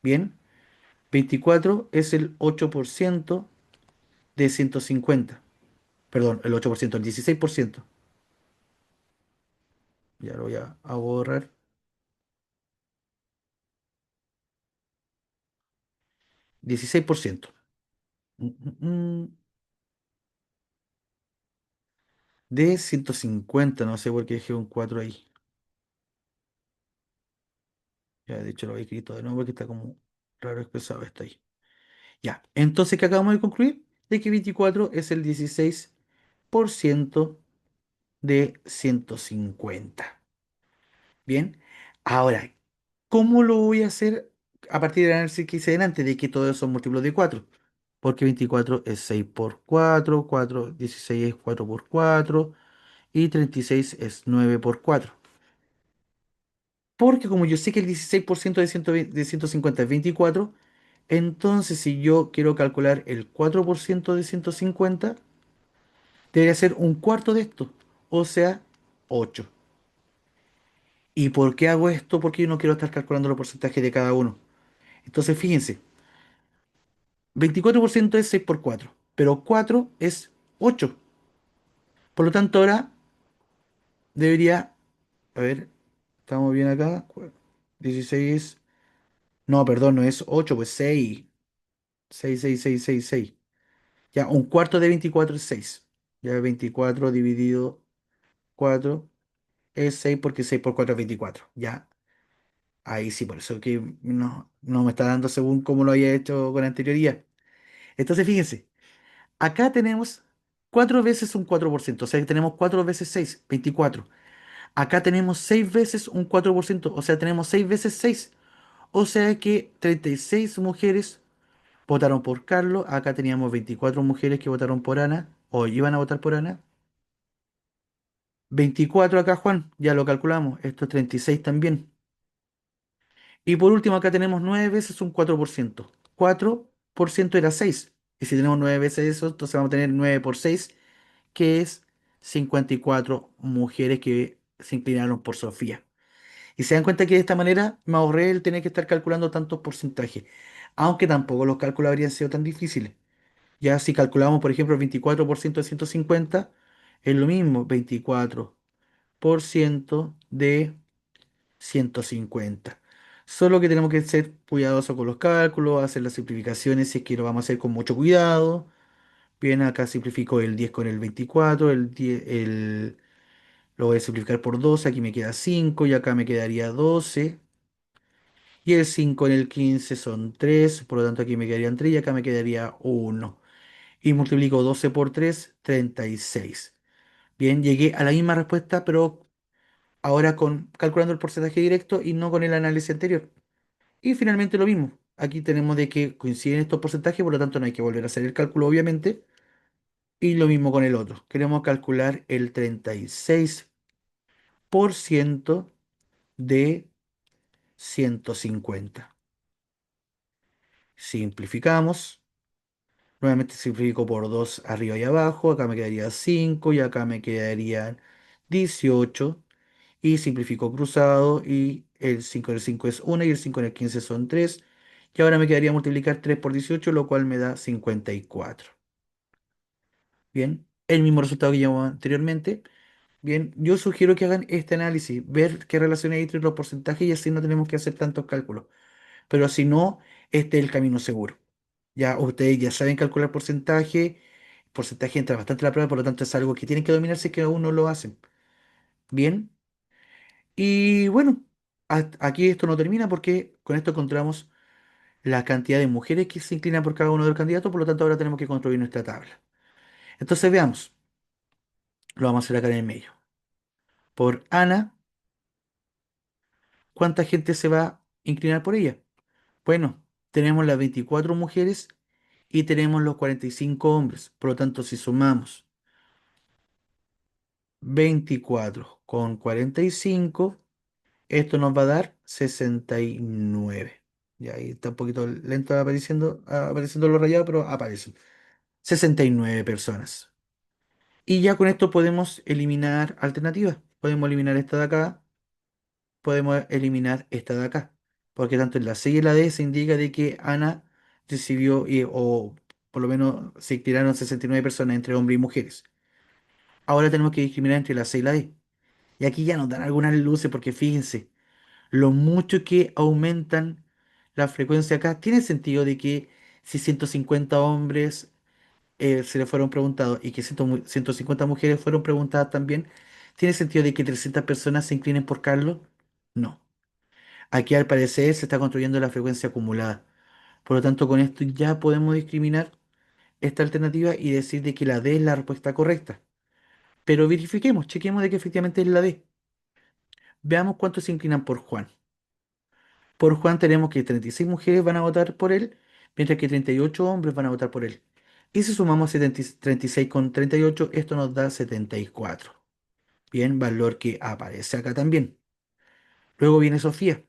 Bien, 24 es el 8% de 150. Perdón, el 8%, el 16%. Ya lo voy a borrar. 16%. Mm, mm, mm. De 150, no sé por qué dejé un 4 ahí. Ya, de hecho lo había escrito de nuevo porque está como raro expresado esto ahí. Ya, entonces, ¿qué acabamos de concluir? De que 24 es el 16% de 150. Bien, ahora, ¿cómo lo voy a hacer a partir del análisis que hice delante de que todos son múltiplos de 4? Porque 24 es 6 por 4, 16 es 4 por 4 y 36 es 9 por 4. Porque como yo sé que el 16% de 120 de 150 es 24, entonces si yo quiero calcular el 4% de 150, debería ser un cuarto de esto, o sea, 8. ¿Y por qué hago esto? Porque yo no quiero estar calculando los porcentajes de cada uno. Entonces, fíjense, 24% es 6 por 4, pero 4 es 8. Por lo tanto, ahora debería, a ver, estamos bien acá, 16, no, perdón, no es 8, pues 6, 6, 6, 6, 6, 6. Ya, un cuarto de 24 es 6. Ya 24 dividido 4 es 6 porque 6 por 4 es 24. Ya, ahí sí, por eso que no me está dando según cómo lo había hecho con anterioridad. Entonces, fíjense, acá tenemos 4 veces un 4%, o sea que tenemos 4 veces 6, 24. Acá tenemos 6 veces un 4%, o sea, tenemos 6 veces 6. O sea que 36 mujeres votaron por Carlos. Acá teníamos 24 mujeres que votaron por Ana, o iban a votar por Ana. 24 acá, Juan, ya lo calculamos. Esto es 36 también. Y por último, acá tenemos 9 veces un 4%. 4% era 6. Y si tenemos 9 veces eso, entonces vamos a tener 9 por 6, que es 54 mujeres que se inclinaron por Sofía. Y se dan cuenta que de esta manera me ahorré el tener que estar calculando tantos porcentajes. Aunque tampoco los cálculos habrían sido tan difíciles. Ya si calculamos, por ejemplo, el 24% de 150, es lo mismo, 24% de 150. Solo que tenemos que ser cuidadosos con los cálculos, hacer las simplificaciones si es que lo vamos a hacer con mucho cuidado. Bien, acá simplifico el 10 con el 24, lo voy a simplificar por 12, aquí me queda 5 y acá me quedaría 12. Y el 5 en el 15 son 3, por lo tanto aquí me quedarían 3 y acá me quedaría 1. Y multiplico 12 por 3, 36. Bien, llegué a la misma respuesta, pero ahora calculando el porcentaje directo y no con el análisis anterior. Y finalmente lo mismo. Aquí tenemos de que coinciden estos porcentajes, por lo tanto no hay que volver a hacer el cálculo, obviamente. Y lo mismo con el otro. Queremos calcular el 36% de 150. Simplificamos. Nuevamente simplifico por 2 arriba y abajo. Acá me quedaría 5 y acá me quedarían 18. Y simplifico cruzado y el 5 en el 5 es 1 y el 5 en el 15 son 3. Y ahora me quedaría multiplicar 3 por 18, lo cual me da 54. Bien, el mismo resultado que llevamos anteriormente. Bien, yo sugiero que hagan este análisis, ver qué relación hay entre los porcentajes y así no tenemos que hacer tantos cálculos. Pero si no, este es el camino seguro. Ya ustedes ya saben calcular porcentaje, porcentaje entra bastante en la prueba, por lo tanto es algo que tienen que dominar si es que aún no lo hacen. Bien, y bueno, aquí esto no termina porque con esto encontramos la cantidad de mujeres que se inclinan por cada uno de los candidatos, por lo tanto ahora tenemos que construir nuestra tabla. Entonces veamos, lo vamos a hacer acá en el medio. Por Ana, ¿cuánta gente se va a inclinar por ella? Bueno, tenemos las 24 mujeres y tenemos los 45 hombres. Por lo tanto, si sumamos 24 con 45, esto nos va a dar 69. Y ahí está un poquito lento apareciendo los rayados, pero aparecen. 69 personas. Y ya con esto podemos eliminar alternativas. Podemos eliminar esta de acá, podemos eliminar esta de acá. Porque tanto en la C y en la D se indica de que Ana recibió, o por lo menos se tiraron 69 personas entre hombres y mujeres. Ahora tenemos que discriminar entre la C y la D. Y aquí ya nos dan algunas luces porque fíjense, lo mucho que aumentan la frecuencia acá, tiene sentido de que si 150 hombres se le fueron preguntados y que 150 mujeres fueron preguntadas también, ¿tiene sentido de que 300 personas se inclinen por Carlos? No. Aquí al parecer se está construyendo la frecuencia acumulada. Por lo tanto, con esto ya podemos discriminar esta alternativa y decir de que la D es la respuesta correcta. Pero verifiquemos, chequemos de que efectivamente es la D. Veamos cuántos se inclinan por Juan. Por Juan tenemos que 36 mujeres van a votar por él, mientras que 38 hombres van a votar por él. Y si sumamos 36 con 38, esto nos da 74. Bien, valor que aparece acá también. Luego viene Sofía.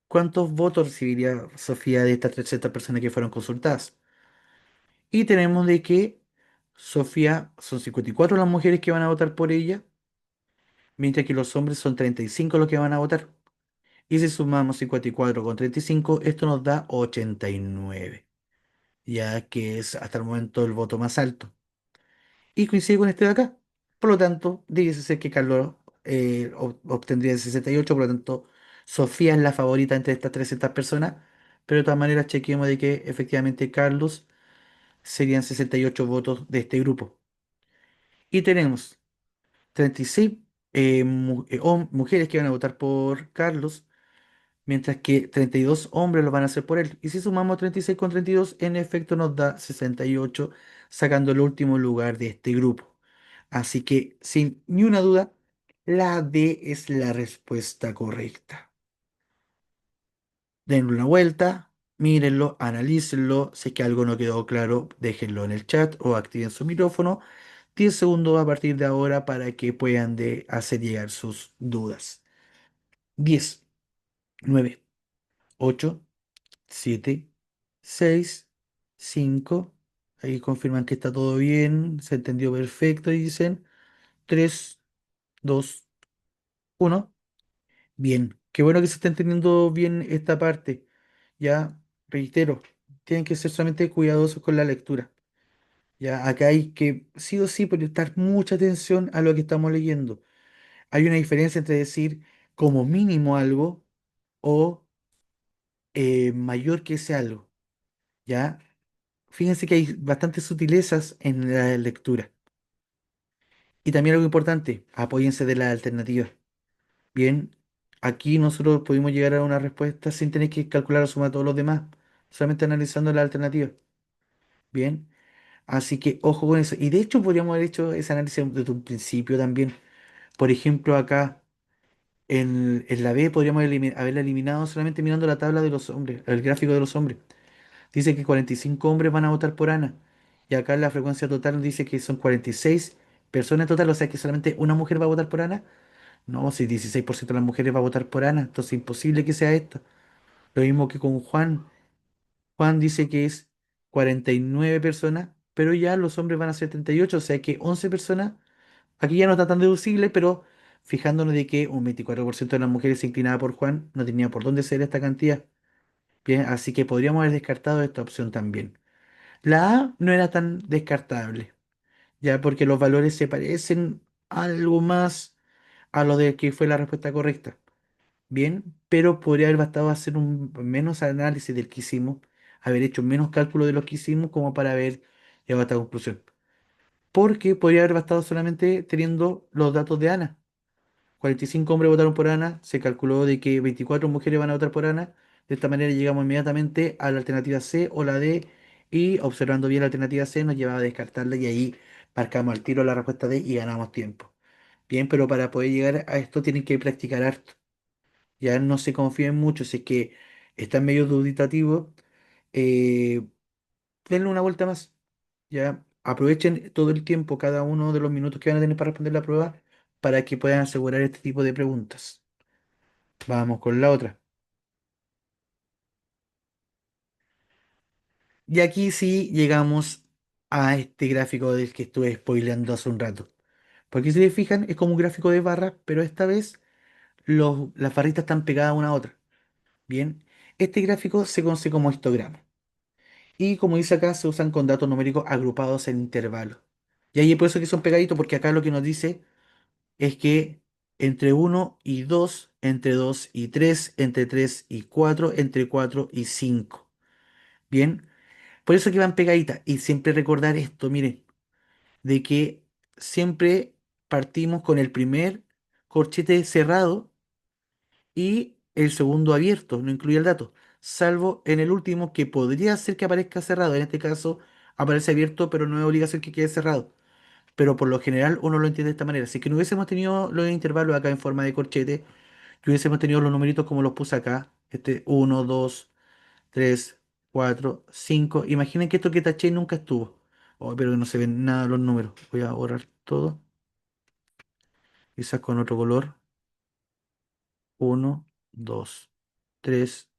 ¿Cuántos votos recibiría Sofía de estas 300 personas que fueron consultadas? Y tenemos de que Sofía son 54 las mujeres que van a votar por ella, mientras que los hombres son 35 los que van a votar. Y si sumamos 54 con 35, esto nos da 89, ya que es hasta el momento el voto más alto. Y coincide con este de acá. Por lo tanto, dice ser que Carlos obtendría 68, por lo tanto, Sofía es la favorita entre estas 300 personas, pero de todas maneras chequeemos de que efectivamente Carlos serían 68 votos de este grupo. Y tenemos 36 mujeres que van a votar por Carlos, mientras que 32 hombres lo van a hacer por él. Y si sumamos 36 con 32, en efecto nos da 68, sacando el último lugar de este grupo. Así que, sin ni una duda, la D es la respuesta correcta. Den una vuelta, mírenlo, analícenlo. Si es que algo no quedó claro, déjenlo en el chat o activen su micrófono. 10 segundos a partir de ahora para que puedan hacer llegar sus dudas. 10, 9, 8, 7, 6, 5. Ahí confirman que está todo bien, se entendió perfecto y dicen 3, 2, 1. Bien, qué bueno que se está entendiendo bien esta parte. Ya, reitero, tienen que ser solamente cuidadosos con la lectura. Ya, acá hay que sí o sí prestar mucha atención a lo que estamos leyendo. Hay una diferencia entre decir como mínimo algo o mayor que ese algo. Ya, fíjense que hay bastantes sutilezas en la lectura. Y también algo importante, apóyense de la alternativa. Bien, aquí nosotros pudimos llegar a una respuesta sin tener que calcular la suma de todos los demás, solamente analizando la alternativa. Bien, así que ojo con eso. Y de hecho podríamos haber hecho ese análisis desde un principio también. Por ejemplo, acá en la B podríamos haberla eliminado solamente mirando la tabla de los hombres, el gráfico de los hombres. Dice que 45 hombres van a votar por Ana. Y acá la frecuencia total nos dice que son 46 personas en total, o sea que solamente una mujer va a votar por Ana. No, si 16% de las mujeres va a votar por Ana, entonces imposible que sea esto. Lo mismo que con Juan. Juan dice que es 49 personas, pero ya los hombres van a ser 38, o sea que 11 personas. Aquí ya no está tan deducible, pero fijándonos de que un 24% de las mujeres se inclinaba por Juan, no tenía por dónde ser esta cantidad. Bien, así que podríamos haber descartado esta opción también. La A no era tan descartable, ya porque los valores se parecen algo más a lo de que fue la respuesta correcta. Bien, pero podría haber bastado hacer un menos análisis del que hicimos, haber hecho menos cálculo de lo que hicimos como para haber llegado a esta conclusión. Porque podría haber bastado solamente teniendo los datos de Ana. 45 hombres votaron por Ana, se calculó de que 24 mujeres van a votar por Ana. De esta manera llegamos inmediatamente a la alternativa C o la D y observando bien la alternativa C nos llevaba a descartarla y ahí marcamos al tiro la respuesta D y ganamos tiempo. Bien, pero para poder llegar a esto tienen que practicar harto. Ya no se confíen mucho, si es que están medio duditativos, eh, denle una vuelta más. Ya aprovechen todo el tiempo, cada uno de los minutos que van a tener para responder la prueba, para que puedan asegurar este tipo de preguntas. Vamos con la otra. Y aquí sí llegamos a este gráfico del que estuve spoileando hace un rato. Porque si se fijan, es como un gráfico de barras, pero esta vez las barritas están pegadas una a otra. Bien, este gráfico se conoce como histograma. Y como dice acá, se usan con datos numéricos agrupados en intervalos. Y ahí es por eso que son pegaditos, porque acá lo que nos dice es que entre uno y 2 entre 2 y 3 entre 3 y 4 entre 4 y 5. Bien, por eso que van pegaditas. Y siempre recordar esto, miren, de que siempre partimos con el primer corchete cerrado y el segundo abierto, no incluye el dato, salvo en el último que podría ser que aparezca cerrado. En este caso aparece abierto, pero no es obligación que quede cerrado. Pero por lo general uno lo entiende de esta manera. Si que no hubiésemos tenido los intervalos acá en forma de corchete, que hubiésemos tenido los numeritos como los puse acá, este uno 2 3 4 5. Imaginen que esto que taché nunca estuvo. Oh, pero no se ven nada los números. Voy a borrar todo. Quizás con otro color. Uno 2 3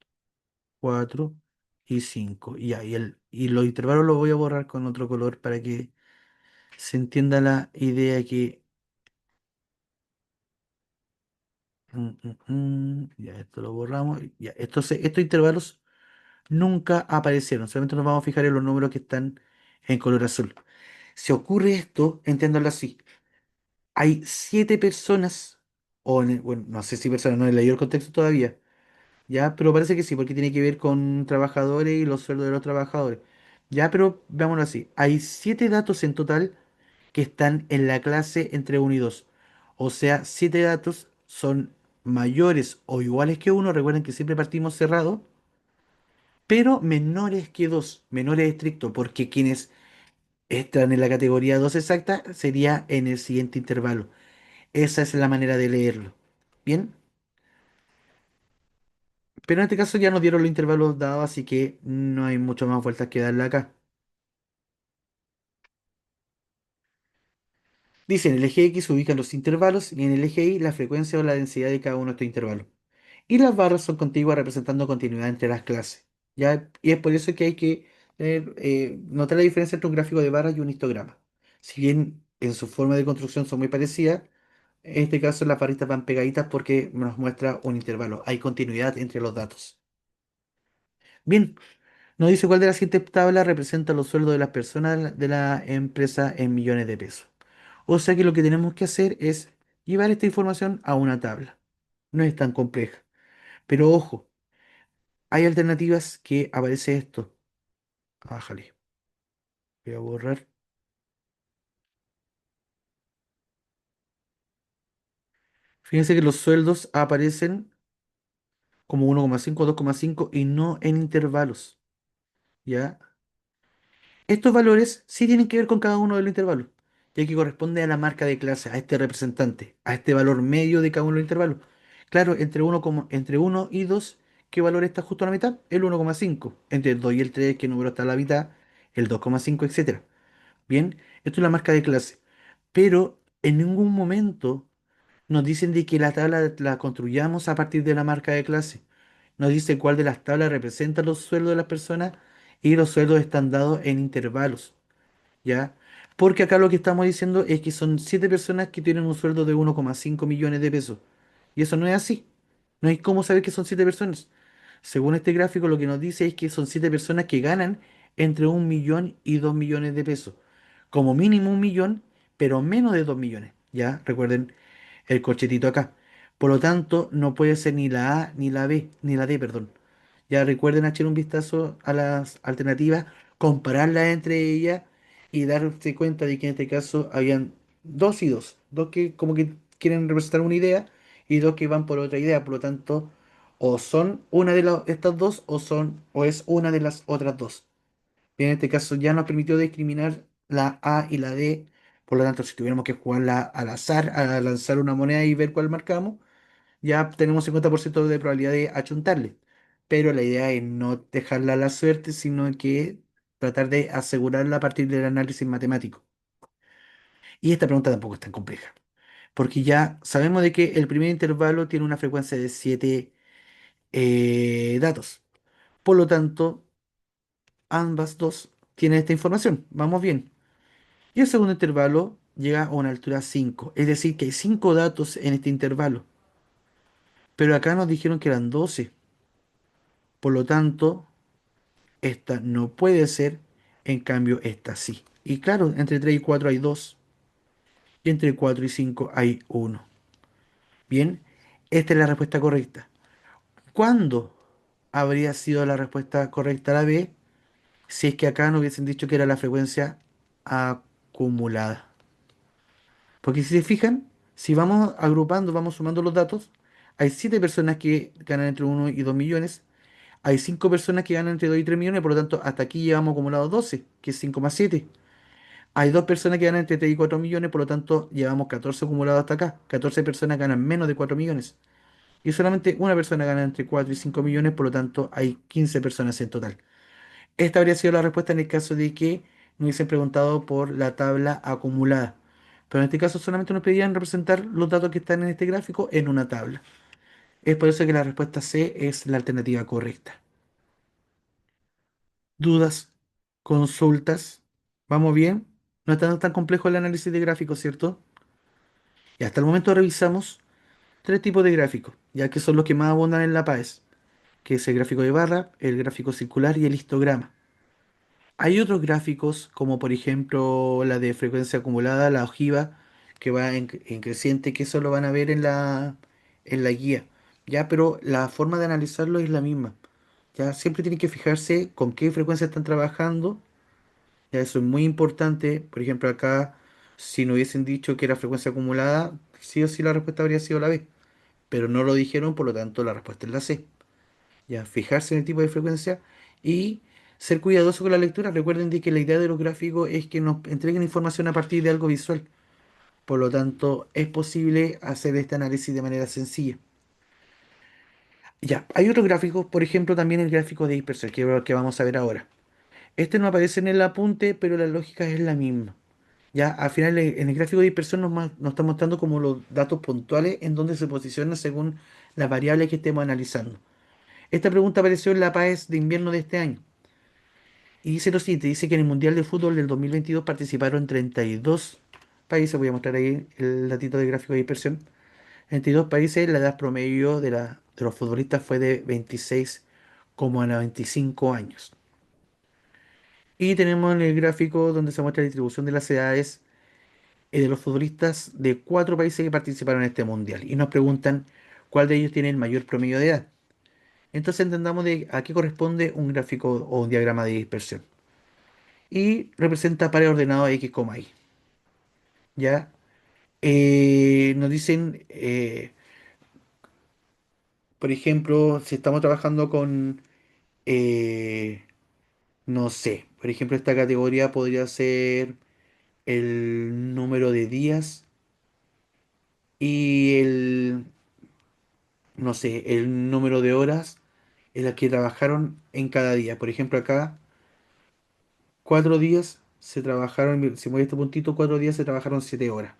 4 y 5. Y, ya, y los intervalos los voy a borrar con otro color para que se entienda la idea que... Ya, esto lo borramos. Ya, estos intervalos nunca aparecieron. Solamente nos vamos a fijar en los números que están en color azul. Si ocurre esto, entiéndalo así. Hay 7 personas, bueno, no sé si personas, no he leído el contexto todavía, ya, pero parece que sí, porque tiene que ver con trabajadores y los sueldos de los trabajadores. Ya, pero veámoslo así. Hay 7 datos en total que están en la clase entre uno y 2. O sea, 7 datos son mayores o iguales que uno. Recuerden que siempre partimos cerrado, pero menores que 2, menores estrictos, porque quienes están en la categoría 2 exacta sería en el siguiente intervalo. Esa es la manera de leerlo. Bien, pero en este caso ya nos dieron los intervalos dados, así que no hay mucho más vueltas que darle acá. Dice, en el eje X se ubican los intervalos y en el eje Y la frecuencia o la densidad de cada uno de estos intervalos. Y las barras son contiguas representando continuidad entre las clases. ¿Ya? Y es por eso que hay que notar la diferencia entre un gráfico de barras y un histograma. Si bien en su forma de construcción son muy parecidas, en este caso las barritas van pegaditas porque nos muestra un intervalo. Hay continuidad entre los datos. Bien, nos dice cuál de las siguientes tablas representa los sueldos de las personas de la empresa en millones de pesos. O sea que lo que tenemos que hacer es llevar esta información a una tabla. No es tan compleja. Pero ojo, hay alternativas que aparece esto. Bájale. Voy a borrar. Fíjense que los sueldos aparecen como 1,5, 2,5 y no en intervalos. ¿Ya? Estos valores sí tienen que ver con cada uno de los intervalos, ya que corresponde a la marca de clase, a este representante, a este valor medio de cada uno de los intervalos. Claro, entre uno y 2, ¿qué valor está justo a la mitad? El 1,5. Entre el 2 y el 3, ¿qué número está a la mitad? El 2,5, etcétera. Bien, esto es la marca de clase. Pero en ningún momento nos dicen de que la tabla la construyamos a partir de la marca de clase. Nos dice cuál de las tablas representa los sueldos de las personas y los sueldos están dados en intervalos. ¿Ya? Porque acá lo que estamos diciendo es que son 7 personas que tienen un sueldo de 1,5 millones de pesos. Y eso no es así. No hay cómo saber que son 7 personas. Según este gráfico, lo que nos dice es que son 7 personas que ganan entre 1 millón y 2 millones de pesos. Como mínimo 1 millón, pero menos de 2 millones. ¿Ya? Recuerden el corchetito acá. Por lo tanto, no puede ser ni la A, ni la B, ni la D, perdón. Ya recuerden echar un vistazo a las alternativas, compararlas entre ellas y darse cuenta de que en este caso habían dos y dos. Dos que como que quieren representar una idea y dos que van por otra idea. Por lo tanto, o son una de estas dos o es una de las otras dos. Y en este caso ya nos permitió discriminar la A y la D. Por lo tanto, si tuviéramos que jugarla al azar, a lanzar una moneda y ver cuál marcamos, ya tenemos 50% de probabilidad de achuntarle. Pero la idea es no dejarla a la suerte, sino que tratar de asegurarla a partir del análisis matemático. Y esta pregunta tampoco es tan compleja, porque ya sabemos de que el primer intervalo tiene una frecuencia de 7 datos. Por lo tanto, ambas dos tienen esta información. Vamos bien. Y el segundo intervalo llega a una altura 5, es decir, que hay 5 datos en este intervalo. Pero acá nos dijeron que eran 12. Por lo tanto, esta no puede ser, en cambio esta sí. Y claro, entre 3 y 4 hay 2 y entre 4 y 5 hay uno. Bien, esta es la respuesta correcta. ¿Cuándo habría sido la respuesta correcta la B si es que acá no hubiesen dicho que era la frecuencia acumulada? Porque si se fijan, si vamos agrupando, vamos sumando los datos, hay 7 personas que ganan entre 1 y 2 millones, hay 5 personas que ganan entre 2 y 3 millones, por lo tanto, hasta aquí llevamos acumulados 12, que es 5,7. Hay 2 personas que ganan entre 3 y 4 millones, por lo tanto, llevamos 14 acumulados hasta acá. 14 personas ganan menos de 4 millones. Y solamente una persona gana entre 4 y 5 millones, por lo tanto, hay 15 personas en total. Esta habría sido la respuesta en el caso de que nos hubiesen preguntado por la tabla acumulada. Pero en este caso solamente nos pedían representar los datos que están en este gráfico en una tabla. Es por eso que la respuesta C es la alternativa correcta. ¿Dudas? ¿Consultas? ¿Vamos bien? No está tan complejo el análisis de gráficos, ¿cierto? Y hasta el momento revisamos 3 tipos de gráficos, ya que son los que más abundan en la PAES, que es el gráfico de barra, el gráfico circular y el histograma. Hay otros gráficos, como por ejemplo la de frecuencia acumulada, la ojiva, que va en creciente, que eso lo van a ver en la guía. Ya, pero la forma de analizarlo es la misma. Ya, siempre tienen que fijarse con qué frecuencia están trabajando. Ya, eso es muy importante. Por ejemplo, acá. Si no hubiesen dicho que era frecuencia acumulada, sí o sí la respuesta habría sido la B. Pero no lo dijeron, por lo tanto la respuesta es la C. Ya, fijarse en el tipo de frecuencia y ser cuidadoso con la lectura. Recuerden de que la idea de los gráficos es que nos entreguen información a partir de algo visual. Por lo tanto, es posible hacer este análisis de manera sencilla. Ya, hay otros gráficos, por ejemplo, también el gráfico de dispersión, que vamos a ver ahora. Este no aparece en el apunte, pero la lógica es la misma. Ya, al final, en el gráfico de dispersión nos está mostrando como los datos puntuales en donde se posiciona según las variables que estemos analizando. Esta pregunta apareció en la PAES de invierno de este año. Y dice lo siguiente, dice que en el Mundial de Fútbol del 2022 participaron 32 países, voy a mostrar ahí el datito del gráfico de dispersión. 22 países, la edad promedio de los futbolistas fue de 26,95 años. Y tenemos en el gráfico donde se muestra la distribución de las edades de los futbolistas de 4 países que participaron en este mundial. Y nos preguntan cuál de ellos tiene el mayor promedio de edad. Entonces entendamos de a qué corresponde un gráfico o un diagrama de dispersión. Y representa pares ordenados X, Y. ¿Ya? Nos dicen, por ejemplo, si estamos trabajando con, eh, no sé, por ejemplo, esta categoría podría ser el número de días y no sé, el número de horas en las que trabajaron en cada día. Por ejemplo, acá, 4 días se trabajaron, si mueve este puntito, 4 días se trabajaron 7 horas,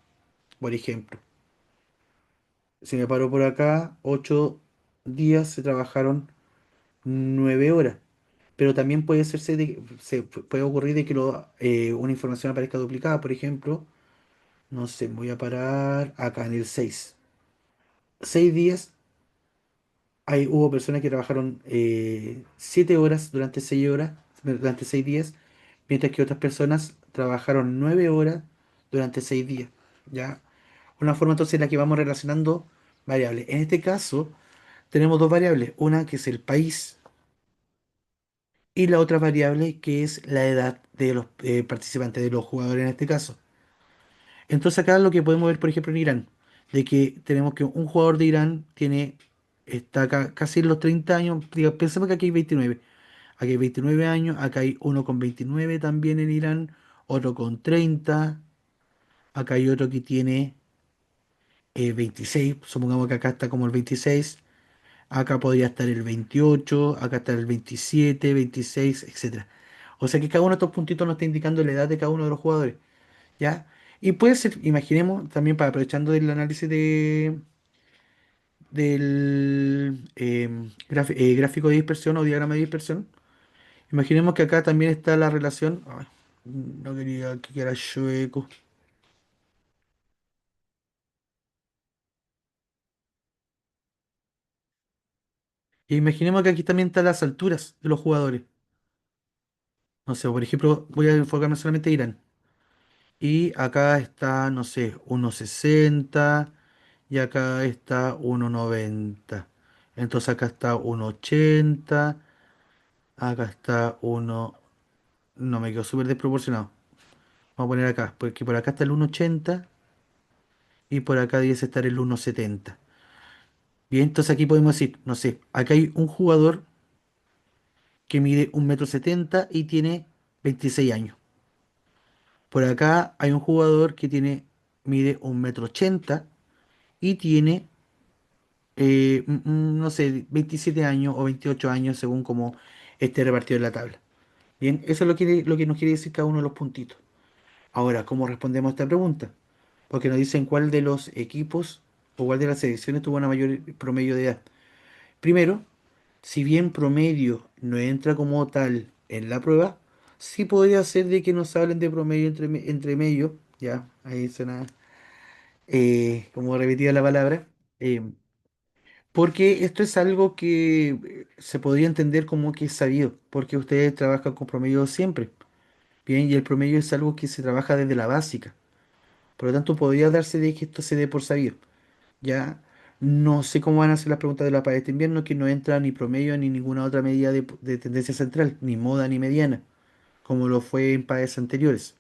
por ejemplo. Si me paro por acá, 8 días se trabajaron 9 horas. Pero también puede hacerse puede ocurrir de que una información aparezca duplicada. Por ejemplo, no sé, voy a parar acá en el 6. 6 días, hubo personas que trabajaron 7 horas durante 6 días, mientras que otras personas trabajaron 9 horas durante 6 días. ¿Ya? Una forma entonces en la que vamos relacionando variables. En este caso, tenemos dos variables, una que es el país y la otra variable que es la edad de los participantes, de los jugadores en este caso. Entonces acá lo que podemos ver, por ejemplo, en Irán, de que tenemos que un jugador de Irán está casi en los 30 años, pensemos que aquí hay 29. Aquí hay 29 años, acá hay uno con 29 también en Irán, otro con 30, acá hay otro que tiene 26, supongamos que acá está como el 26. Acá podría estar el 28, acá está el 27, 26, etcétera. O sea que cada uno de estos puntitos nos está indicando la edad de cada uno de los jugadores, ¿ya? Y puede ser, imaginemos, también para aprovechando del análisis del gráfico de dispersión o diagrama de dispersión, imaginemos que acá también está la relación. Ay, no quería que quedara chueco. Imaginemos que aquí también están las alturas de los jugadores. No sé, por ejemplo, voy a enfocarme solamente en Irán. Y acá está, no sé, 1,60 y acá está 1,90. Entonces acá está 1,80, acá está uno. No, me quedó súper desproporcionado. Vamos a poner acá, porque por acá está el 1,80 y por acá debe estar el 1,70. Bien, entonces aquí podemos decir, no sé, acá hay un jugador que mide 1,70 m y tiene 26 años. Por acá hay un jugador que mide 1,80 m y tiene no sé, 27 años o 28 años según como esté repartido en la tabla. Bien, eso es lo que nos quiere decir cada uno de los puntitos. Ahora, ¿cómo respondemos a esta pregunta? Porque nos dicen cuál de los equipos o cuál de las selecciones tuvo una mayor promedio de edad. Primero, si bien promedio no entra como tal en la prueba, sí podría ser de que nos hablen de promedio entre medio, ya, ahí suena como repetida la palabra. Porque esto es algo que se podría entender como que es sabido, porque ustedes trabajan con promedio siempre. Bien, y el promedio es algo que se trabaja desde la básica. Por lo tanto, podría darse de que esto se dé por sabido. Ya no sé cómo van a ser las preguntas de la para este invierno, que no entra ni promedio ni ninguna otra medida de tendencia central, ni moda ni mediana, como lo fue en países anteriores.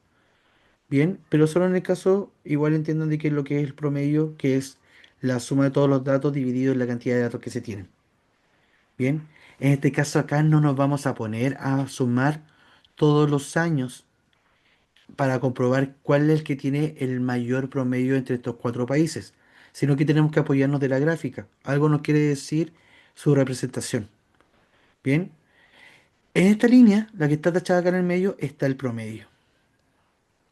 Bien, pero solo en el caso, igual entiendan de que lo que es el promedio, que es la suma de todos los datos dividido en la cantidad de datos que se tienen. Bien, en este caso acá no nos vamos a poner a sumar todos los años para comprobar cuál es el que tiene el mayor promedio entre estos cuatro países, sino que tenemos que apoyarnos de la gráfica. Algo nos quiere decir su representación. Bien, en esta línea, la que está tachada acá en el medio, está el promedio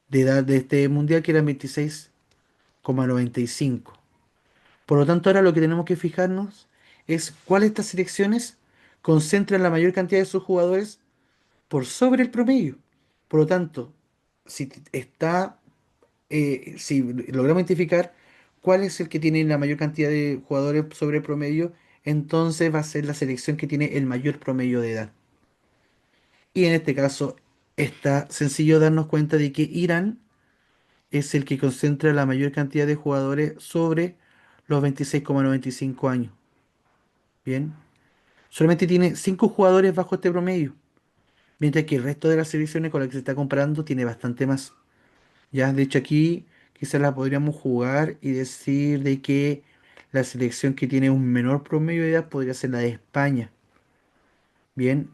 de edad de este mundial, que era 26,95. Por lo tanto, ahora lo que tenemos que fijarnos es cuál de estas selecciones concentran la mayor cantidad de sus jugadores por sobre el promedio. Por lo tanto, si logramos identificar cuál es el que tiene la mayor cantidad de jugadores sobre el promedio, entonces va a ser la selección que tiene el mayor promedio de edad. Y en este caso está sencillo darnos cuenta de que Irán es el que concentra la mayor cantidad de jugadores sobre los 26,95 años. Bien, solamente tiene 5 jugadores bajo este promedio, mientras que el resto de las selecciones con las que se está comparando tiene bastante más. Ya, de hecho aquí quizás la podríamos jugar y decir de que la selección que tiene un menor promedio de edad podría ser la de España. Bien,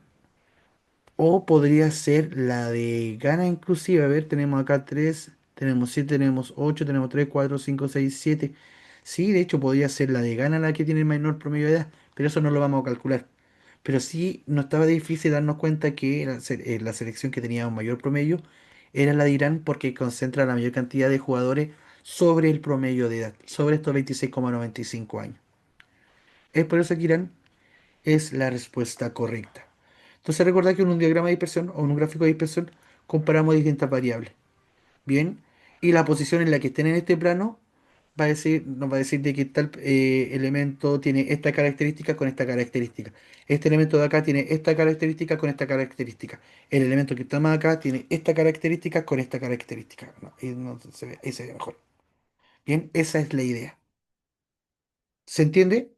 o podría ser la de Ghana inclusive. A ver, tenemos acá 3, tenemos 7, tenemos 8, tenemos 3, 4, 5, 6, 7. Sí, de hecho podría ser la de Ghana la que tiene el menor promedio de edad, pero eso no lo vamos a calcular. Pero sí no estaba difícil darnos cuenta que la selección que tenía un mayor promedio era la de Irán porque concentra la mayor cantidad de jugadores sobre el promedio de edad, sobre estos 26,95 años. Es por eso que Irán es la respuesta correcta. Entonces recordad que en un diagrama de dispersión o en un gráfico de dispersión comparamos distintas variables. Bien, y la posición en la que estén en este plano nos va a decir de que tal elemento tiene esta característica con esta característica. Este elemento de acá tiene esta característica con esta característica. El elemento que está más acá tiene esta característica con esta característica. No, ahí se ve mejor. Bien, esa es la idea. ¿Se entiende?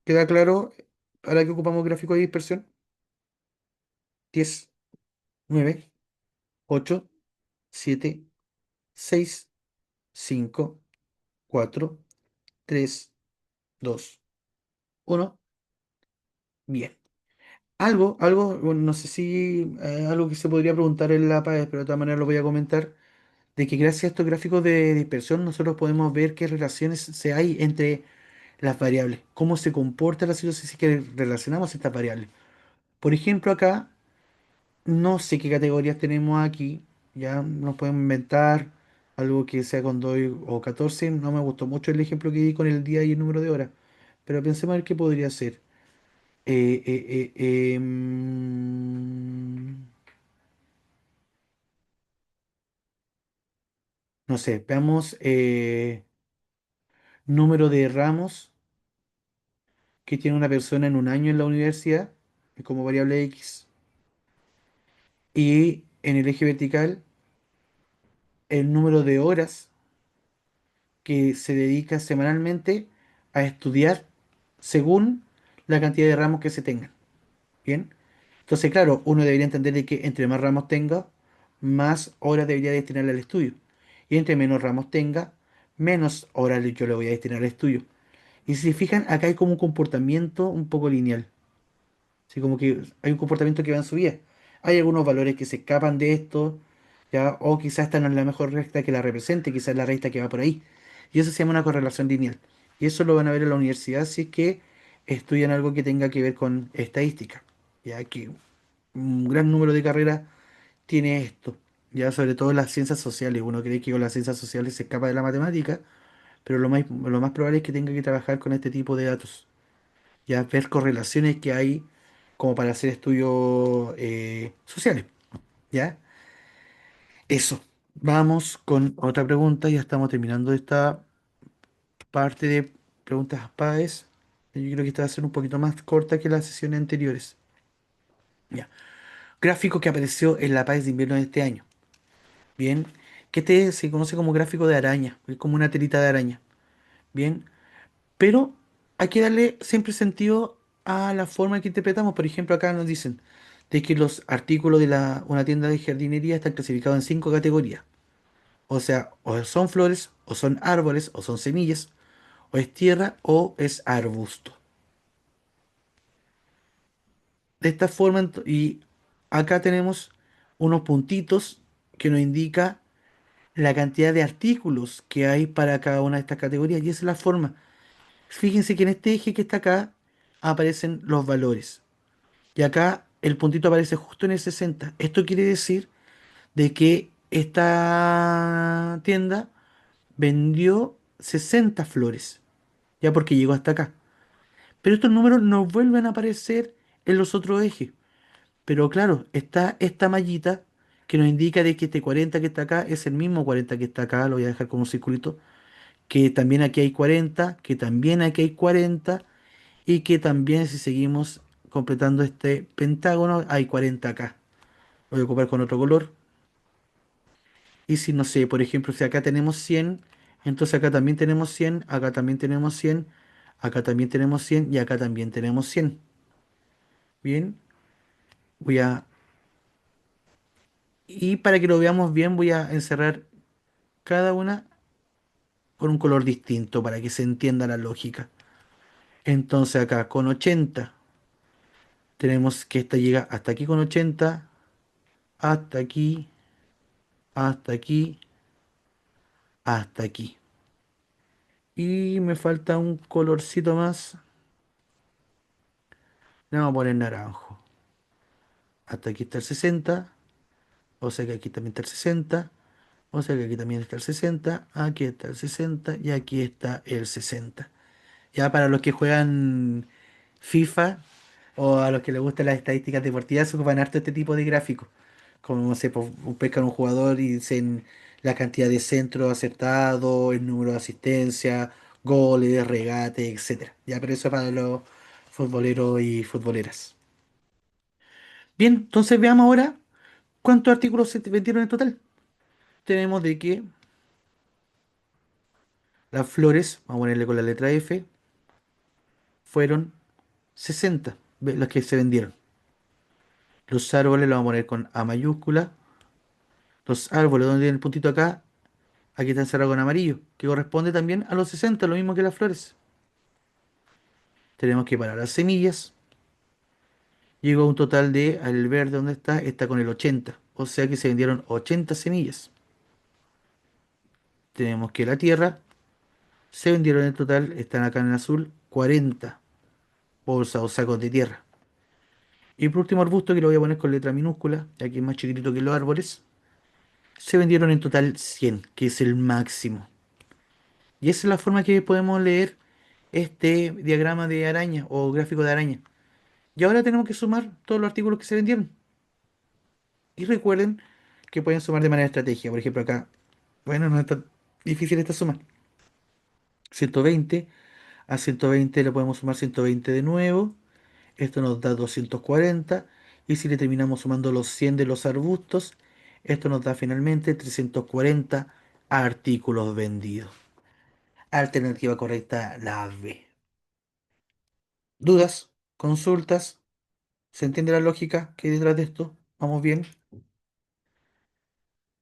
¿Queda claro para qué ocupamos gráfico de dispersión? 10, 9, 8, 7, 6, 5, 4, 3, 2, 1. Bien. Bueno, no sé si algo que se podría preguntar en la PAES, pero de todas maneras lo voy a comentar, de que gracias a estos gráficos de dispersión nosotros podemos ver qué relaciones se hay entre las variables, cómo se comporta la situación si es que relacionamos estas variables. Por ejemplo, acá, no sé qué categorías tenemos aquí, ya nos podemos inventar algo que sea con 2 o 14. No me gustó mucho el ejemplo que di con el día y el número de horas, pero pensemos a ver qué podría ser. Eh, eh, eh, em, no sé, veamos número de ramos que tiene una persona en un año en la universidad, como variable X, y en el eje vertical el número de horas que se dedica semanalmente a estudiar según la cantidad de ramos que se tengan. Bien, entonces, claro, uno debería entender de que entre más ramos tenga, más horas debería destinarle al estudio. Y entre menos ramos tenga, menos horas yo le voy a destinar al estudio. Y si se fijan, acá hay como un comportamiento un poco lineal. Así como que hay un comportamiento que va en subida. Hay algunos valores que se escapan de esto, ¿ya? O quizás esta no es la mejor recta que la represente, quizás es la recta que va por ahí. Y eso se llama una correlación lineal. Y eso lo van a ver en la universidad si es que estudian algo que tenga que ver con estadística. Ya que un gran número de carreras tiene esto. Ya sobre todo en las ciencias sociales. Uno cree que con las ciencias sociales se escapa de la matemática, pero lo más probable es que tenga que trabajar con este tipo de datos. Ya ver correlaciones que hay como para hacer estudios sociales. ¿Ya? Eso. Vamos con otra pregunta. Ya estamos terminando esta parte de preguntas PAES. Yo creo que esta va a ser un poquito más corta que las sesiones anteriores. Ya. Gráfico que apareció en la PAES de invierno de este año. Bien. Que este se conoce como gráfico de araña. Es como una telita de araña. Bien. Pero hay que darle siempre sentido a la forma que interpretamos. Por ejemplo, acá nos dicen de que los artículos de una tienda de jardinería están clasificados en 5 categorías. O sea, o son flores, o son árboles, o son semillas, o es tierra, o es arbusto. De esta forma, y acá tenemos unos puntitos que nos indica la cantidad de artículos que hay para cada una de estas categorías. Y esa es la forma. Fíjense que en este eje que está acá aparecen los valores. Y acá el puntito aparece justo en el 60. Esto quiere decir de que esta tienda vendió 60 flores, ya porque llegó hasta acá. Pero estos números no vuelven a aparecer en los otros ejes. Pero claro, está esta mallita que nos indica de que este 40 que está acá es el mismo 40 que está acá, lo voy a dejar como un circulito, que también aquí hay 40, que también aquí hay 40 y que también si seguimos completando este pentágono hay 40 acá. Lo voy a ocupar con otro color. Y si no sé, por ejemplo, si acá tenemos 100, entonces acá también tenemos 100, acá también tenemos 100, acá también tenemos 100 y acá también tenemos 100. Bien, voy a... Y para que lo veamos bien voy a encerrar cada una con un color distinto para que se entienda la lógica. Entonces acá con 80 tenemos que esta llega hasta aquí con 80, hasta aquí, hasta aquí, hasta aquí. Y me falta un colorcito más. Le vamos a poner naranjo. Hasta aquí está el 60. O sea que aquí también está el 60. O sea que aquí también está el 60. Aquí está el 60. Y aquí está el 60. Ya para los que juegan FIFA o a los que les gustan las estadísticas deportivas, se ocupan harto este tipo de gráficos. Como no sé, pues, pescan un jugador y dicen la cantidad de centros acertados, el número de asistencia, goles, regates, etcétera. Ya, pero eso es para los futboleros y futboleras. Bien, entonces veamos ahora cuántos artículos se vendieron en total. Tenemos de que las flores, vamos a ponerle con la letra F, fueron 60 las que se vendieron. Los árboles lo vamos a poner con A mayúscula. Los árboles donde tiene el puntito acá, aquí está encerrado con amarillo, que corresponde también a los 60, lo mismo que las flores. Tenemos que parar las semillas. Llegó a un total de, al verde donde está con el 80. O sea que se vendieron 80 semillas. Tenemos que la tierra, se vendieron en total, están acá en el azul, 40 bolsas o sacos de tierra. Y por último arbusto, que lo voy a poner con letra minúscula, ya que es más chiquitito que los árboles, se vendieron en total 100, que es el máximo. Y esa es la forma que podemos leer este diagrama de araña o gráfico de araña. Y ahora tenemos que sumar todos los artículos que se vendieron. Y recuerden que pueden sumar de manera estratégica. Por ejemplo, acá, bueno, no es tan difícil esta suma. 120, a 120 le podemos sumar 120 de nuevo. Esto nos da 240. Y si le terminamos sumando los 100 de los arbustos, esto nos da finalmente 340 artículos vendidos. Alternativa correcta, la B. ¿Dudas? ¿Consultas? ¿Se entiende la lógica que hay detrás de esto? ¿Vamos bien?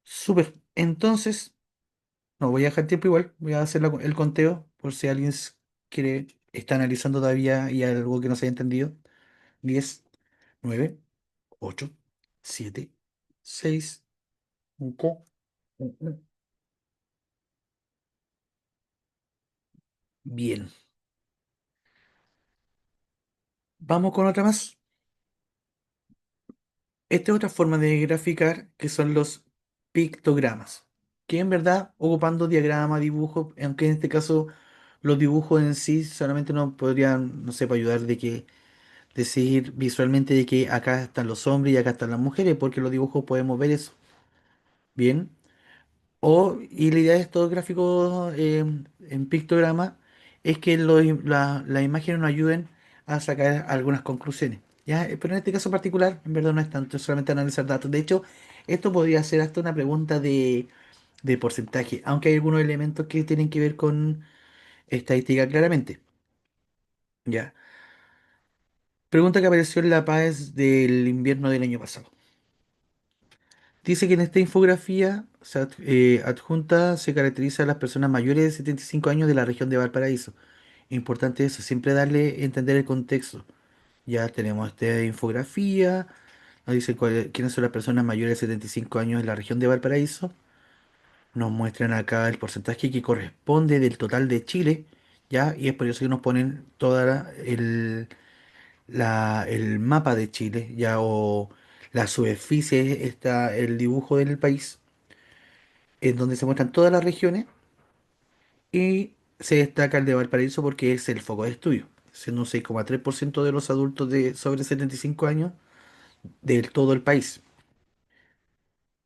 Súper. Entonces, no voy a dejar tiempo igual. Voy a hacer el conteo por si alguien quiere, está analizando todavía y hay algo que no se haya entendido. 10, 9, 8, 7, 6, 5. Bien. Vamos con otra más. Esta es otra forma de graficar que son los pictogramas. Que en verdad, ocupando diagrama, dibujo, aunque en este caso los dibujos en sí solamente nos podrían, no sé, para ayudar de que decir visualmente de que acá están los hombres y acá están las mujeres, porque los dibujos podemos ver eso. Bien. Y la idea de estos gráficos en pictograma es que las imágenes nos ayuden a sacar algunas conclusiones. ¿Ya? Pero en este caso particular, en verdad no es tanto, es solamente analizar datos. De hecho, esto podría ser hasta una pregunta de porcentaje, aunque hay algunos elementos que tienen que ver con estadística claramente. ¿Ya? Pregunta que apareció en la PAES del invierno del año pasado. Dice que en esta infografía adjunta se caracteriza a las personas mayores de 75 años de la región de Valparaíso. Importante eso, siempre darle entender el contexto. Ya tenemos esta infografía, nos dice quiénes son las personas mayores de 75 años en la región de Valparaíso. Nos muestran acá el porcentaje que corresponde del total de Chile, ya, y es por eso que nos ponen el mapa de Chile, ya, o la superficie, está el dibujo del país, en donde se muestran todas las regiones, y se destaca el de Valparaíso porque es el foco de estudio, siendo un 6,3% de los adultos de sobre 75 años del todo el país.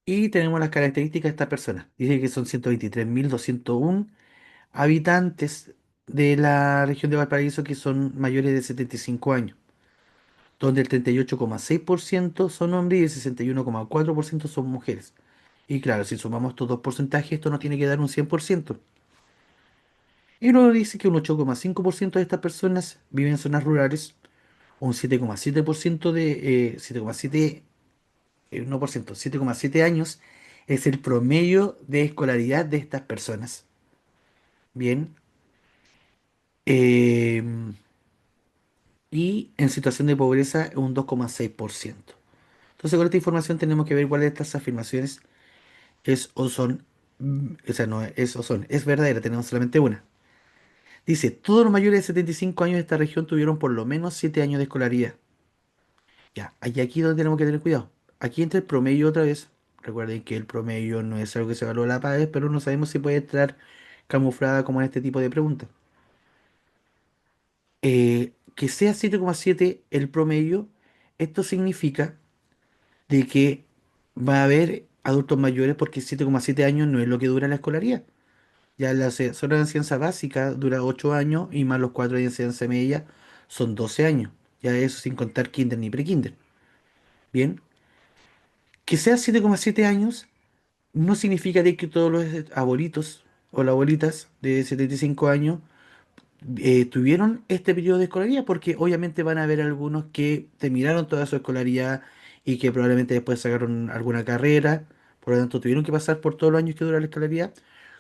Y tenemos las características de estas personas. Dice que son 123.201 habitantes de la región de Valparaíso que son mayores de 75 años, donde el 38,6% son hombres y el 61,4% son mujeres. Y claro, si sumamos estos dos porcentajes, esto nos tiene que dar un 100%. Y luego dice que un 8,5% de estas personas viven en zonas rurales, un 7,7% de 7,7 no por ciento, 7,7 años es el promedio de escolaridad de estas personas. Bien. em, y en situación de pobreza un 2,6%. Entonces, con esta información tenemos que ver cuáles de estas afirmaciones es o son, o sea, no es o son, es verdadera, tenemos solamente una. Dice, todos los mayores de 75 años de esta región tuvieron por lo menos 7 años de escolaridad. Ya, hay aquí donde tenemos que tener cuidado. Aquí entra el promedio otra vez. Recuerden que el promedio no es algo que se evalúa a la PAES, pero no sabemos si puede entrar camuflada como en este tipo de preguntas. Que sea 7,7 el promedio, esto significa de que va a haber adultos mayores porque 7,7 años no es lo que dura la escolaridad. Ya la solo la enseñanza básica dura 8 años y más los 4 de enseñanza media son 12 años. Ya eso sin contar kinder ni pre-kinder. Bien, que sea 7,7 años no significa de que todos los abuelitos o las abuelitas de 75 años tuvieron este periodo de escolaridad, porque obviamente van a haber algunos que terminaron toda su escolaridad y que probablemente después sacaron alguna carrera, por lo tanto tuvieron que pasar por todos los años que dura la escolaridad,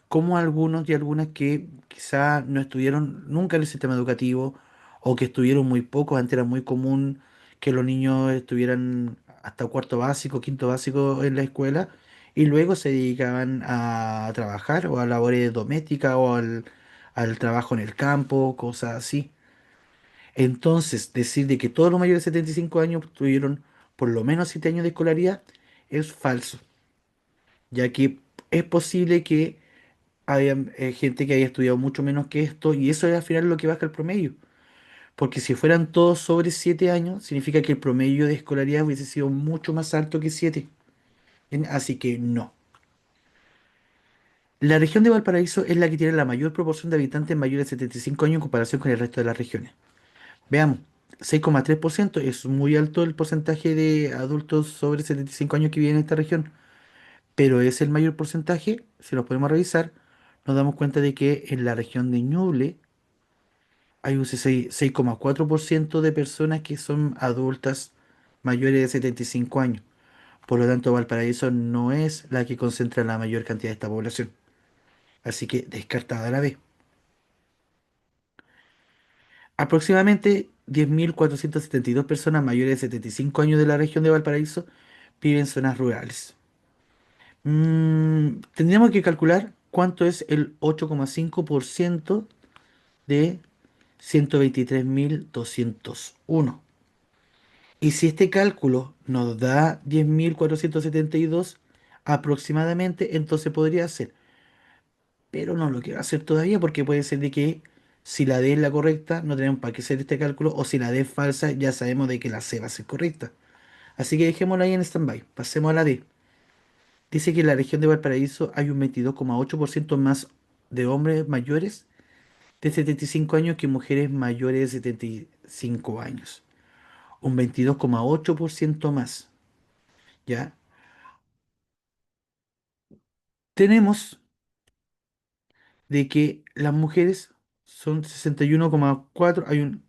como algunos y algunas que quizá no estuvieron nunca en el sistema educativo o que estuvieron muy poco. Antes era muy común que los niños estuvieran hasta cuarto básico, quinto básico en la escuela y luego se dedicaban a trabajar o a labores domésticas o al trabajo en el campo, cosas así. Entonces, decir de que todos los mayores de 75 años tuvieron por lo menos 7 años de escolaridad es falso, ya que es posible que haya gente que haya estudiado mucho menos que esto y eso es al final lo que baja el promedio. Porque si fueran todos sobre 7 años, significa que el promedio de escolaridad hubiese sido mucho más alto que 7. Bien, así que no. La región de Valparaíso es la que tiene la mayor proporción de habitantes mayores de 75 años en comparación con el resto de las regiones. Veamos, 6,3% es muy alto el porcentaje de adultos sobre 75 años que viven en esta región, pero es el mayor porcentaje. Si lo podemos revisar, nos damos cuenta de que en la región de Ñuble hay un 6,4% de personas que son adultas mayores de 75 años. Por lo tanto, Valparaíso no es la que concentra la mayor cantidad de esta población. Así que descartada la B. Aproximadamente 10.472 personas mayores de 75 años de la región de Valparaíso viven en zonas rurales. Tendríamos que calcular cuánto es el 8,5% de 123.201. Y si este cálculo nos da 10.472 aproximadamente, entonces podría ser. Pero no lo quiero hacer todavía porque puede ser de que si la D es la correcta, no tenemos para qué hacer este cálculo, o si la D es falsa, ya sabemos de que la C va a ser correcta. Así que dejémosla ahí en stand-by. Pasemos a la D. Dice que en la región de Valparaíso hay un 22,8% más de hombres mayores de 75 años que mujeres mayores de 75 años. Un 22,8% más. ¿Ya? Tenemos de que las mujeres son 61,4, hay un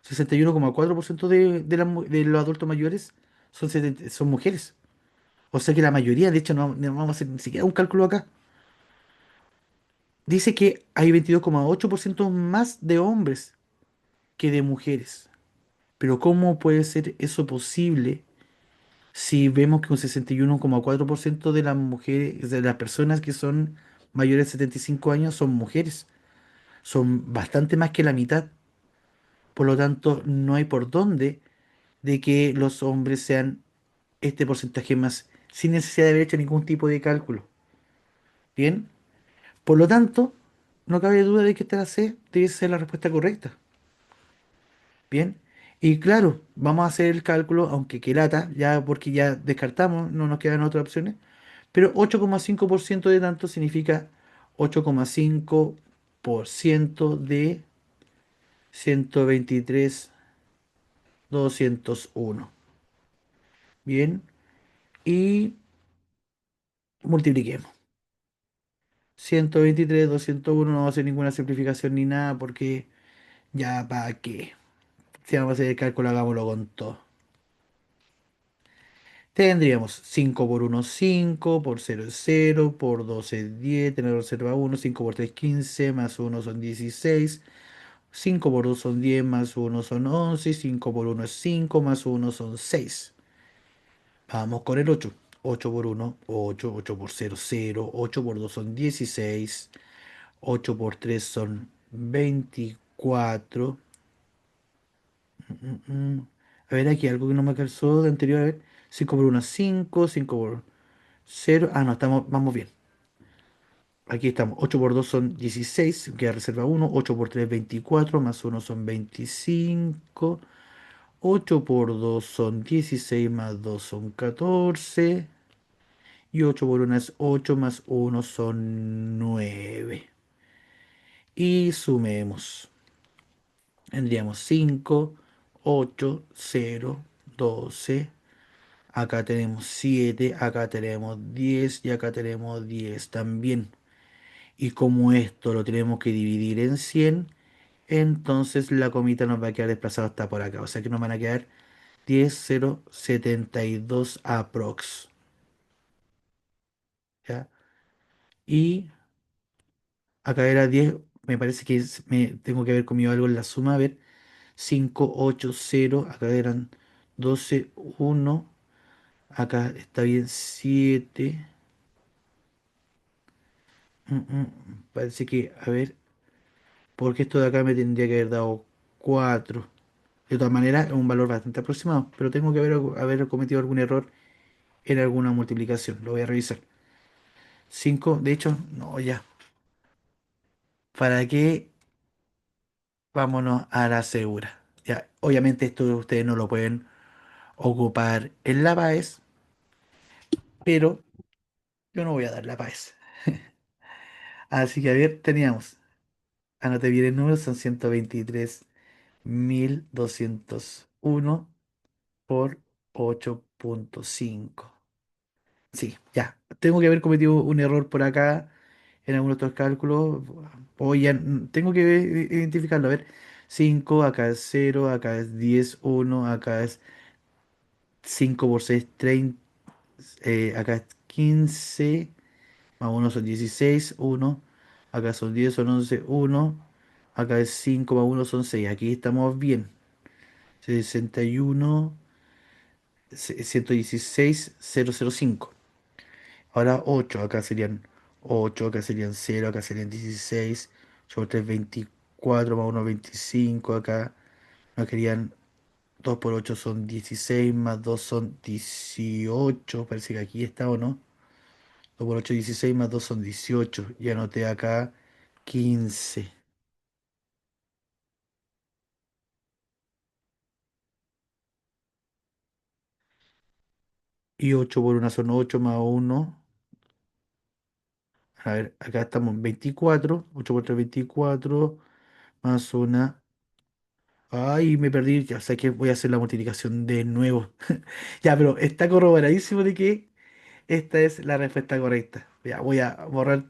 61,4% de los adultos mayores son mujeres. O sea que la mayoría, de hecho, no vamos a hacer ni siquiera un cálculo acá. Dice que hay 22,8% más de hombres que de mujeres. Pero ¿cómo puede ser eso posible si vemos que un 61,4% de las mujeres, de las personas que son mayores de 75 años son mujeres? Son bastante más que la mitad. Por lo tanto, no hay por dónde de que los hombres sean este porcentaje más, sin necesidad de haber hecho ningún tipo de cálculo. Bien, por lo tanto, no cabe duda de que esta C debe ser la respuesta correcta. Bien, y claro, vamos a hacer el cálculo, aunque que lata, ya porque ya descartamos, no nos quedan otras opciones, pero 8,5% de tanto significa 8,5% de 123,201. Bien, y multipliquemos. 123,201 no vamos a hacer ninguna simplificación ni nada porque ya para qué. Si vamos a hacer el cálculo, hagámoslo con todo. Tendríamos 5 por uno 5 por cero es 0, por 2 es 10, tener reserva uno, 5 por 3 15, más uno son 16, 5 por 2 son 10, más uno son 11, 5 por uno es 5, más uno son 6. Vamos con el 8. 8 por uno 8, 8 por cero 0, 8 por 2 son 16, 8 por 3 son 24. Mm. A ver, aquí algo que no me calzó de anterior. A ver, 5 por uno es 5, 5 por cero. Ah, no, vamos bien. Aquí estamos. 8 por 2 son 16, queda reserva uno. 8 por 3 24, más uno son 25. 8 por 2 son 16, más 2 son 14. Y 8 por uno es 8, más uno son 9. Y sumemos. Tendríamos 5, 8, 0, 12. Acá tenemos 7, acá tenemos 10 y acá tenemos 10 también. Y como esto lo tenemos que dividir en 100, entonces la comita nos va a quedar desplazada hasta por acá. O sea que nos van a quedar 10,072 aprox. ¿Ya? Y acá era 10, me parece que me tengo que haber comido algo en la suma. A ver, 5, 8, 0, acá eran 12, 1, acá está bien 7. Parece que, a ver, porque esto de acá me tendría que haber dado 4. De todas maneras, es un valor bastante aproximado, pero tengo que haber cometido algún error en alguna multiplicación. Lo voy a revisar. 5, de hecho, no, ya. ¿Para qué? Vámonos a la segura. Ya, obviamente esto ustedes no lo pueden ocupar en la PAES, pero yo no voy a dar la PAES. Así que, a ver, teníamos. Anoté bien el número, son 123,201 por 8,5. Sí, ya. Tengo que haber cometido un error por acá en algunos de estos cálculos. O ya tengo que identificarlo. A ver, 5 acá es 0, acá es 10 1, acá es 5 por 6 30, acá es 15, más uno son 16 1, acá son 10 son 11 1, acá es 5 más uno son 6. Aquí estamos bien. 61, 116,005. Ahora 8 acá serían 8, acá serían 0, acá serían 16, 8 por 3, 24, más uno 25, acá nos querían 2 por 8 son 16, más 2 son 18, parece que aquí está o no. 2 por 8 16, más 2 son 18, y anoté acá 15. Y 8 por 1 son 8 más uno. A ver, acá estamos en 24, 8 por 3 24, más una. Ay, me perdí, ya sé que voy a hacer la multiplicación de nuevo. Ya, pero está corroboradísimo de que esta es la respuesta correcta. Ya, voy a borrar.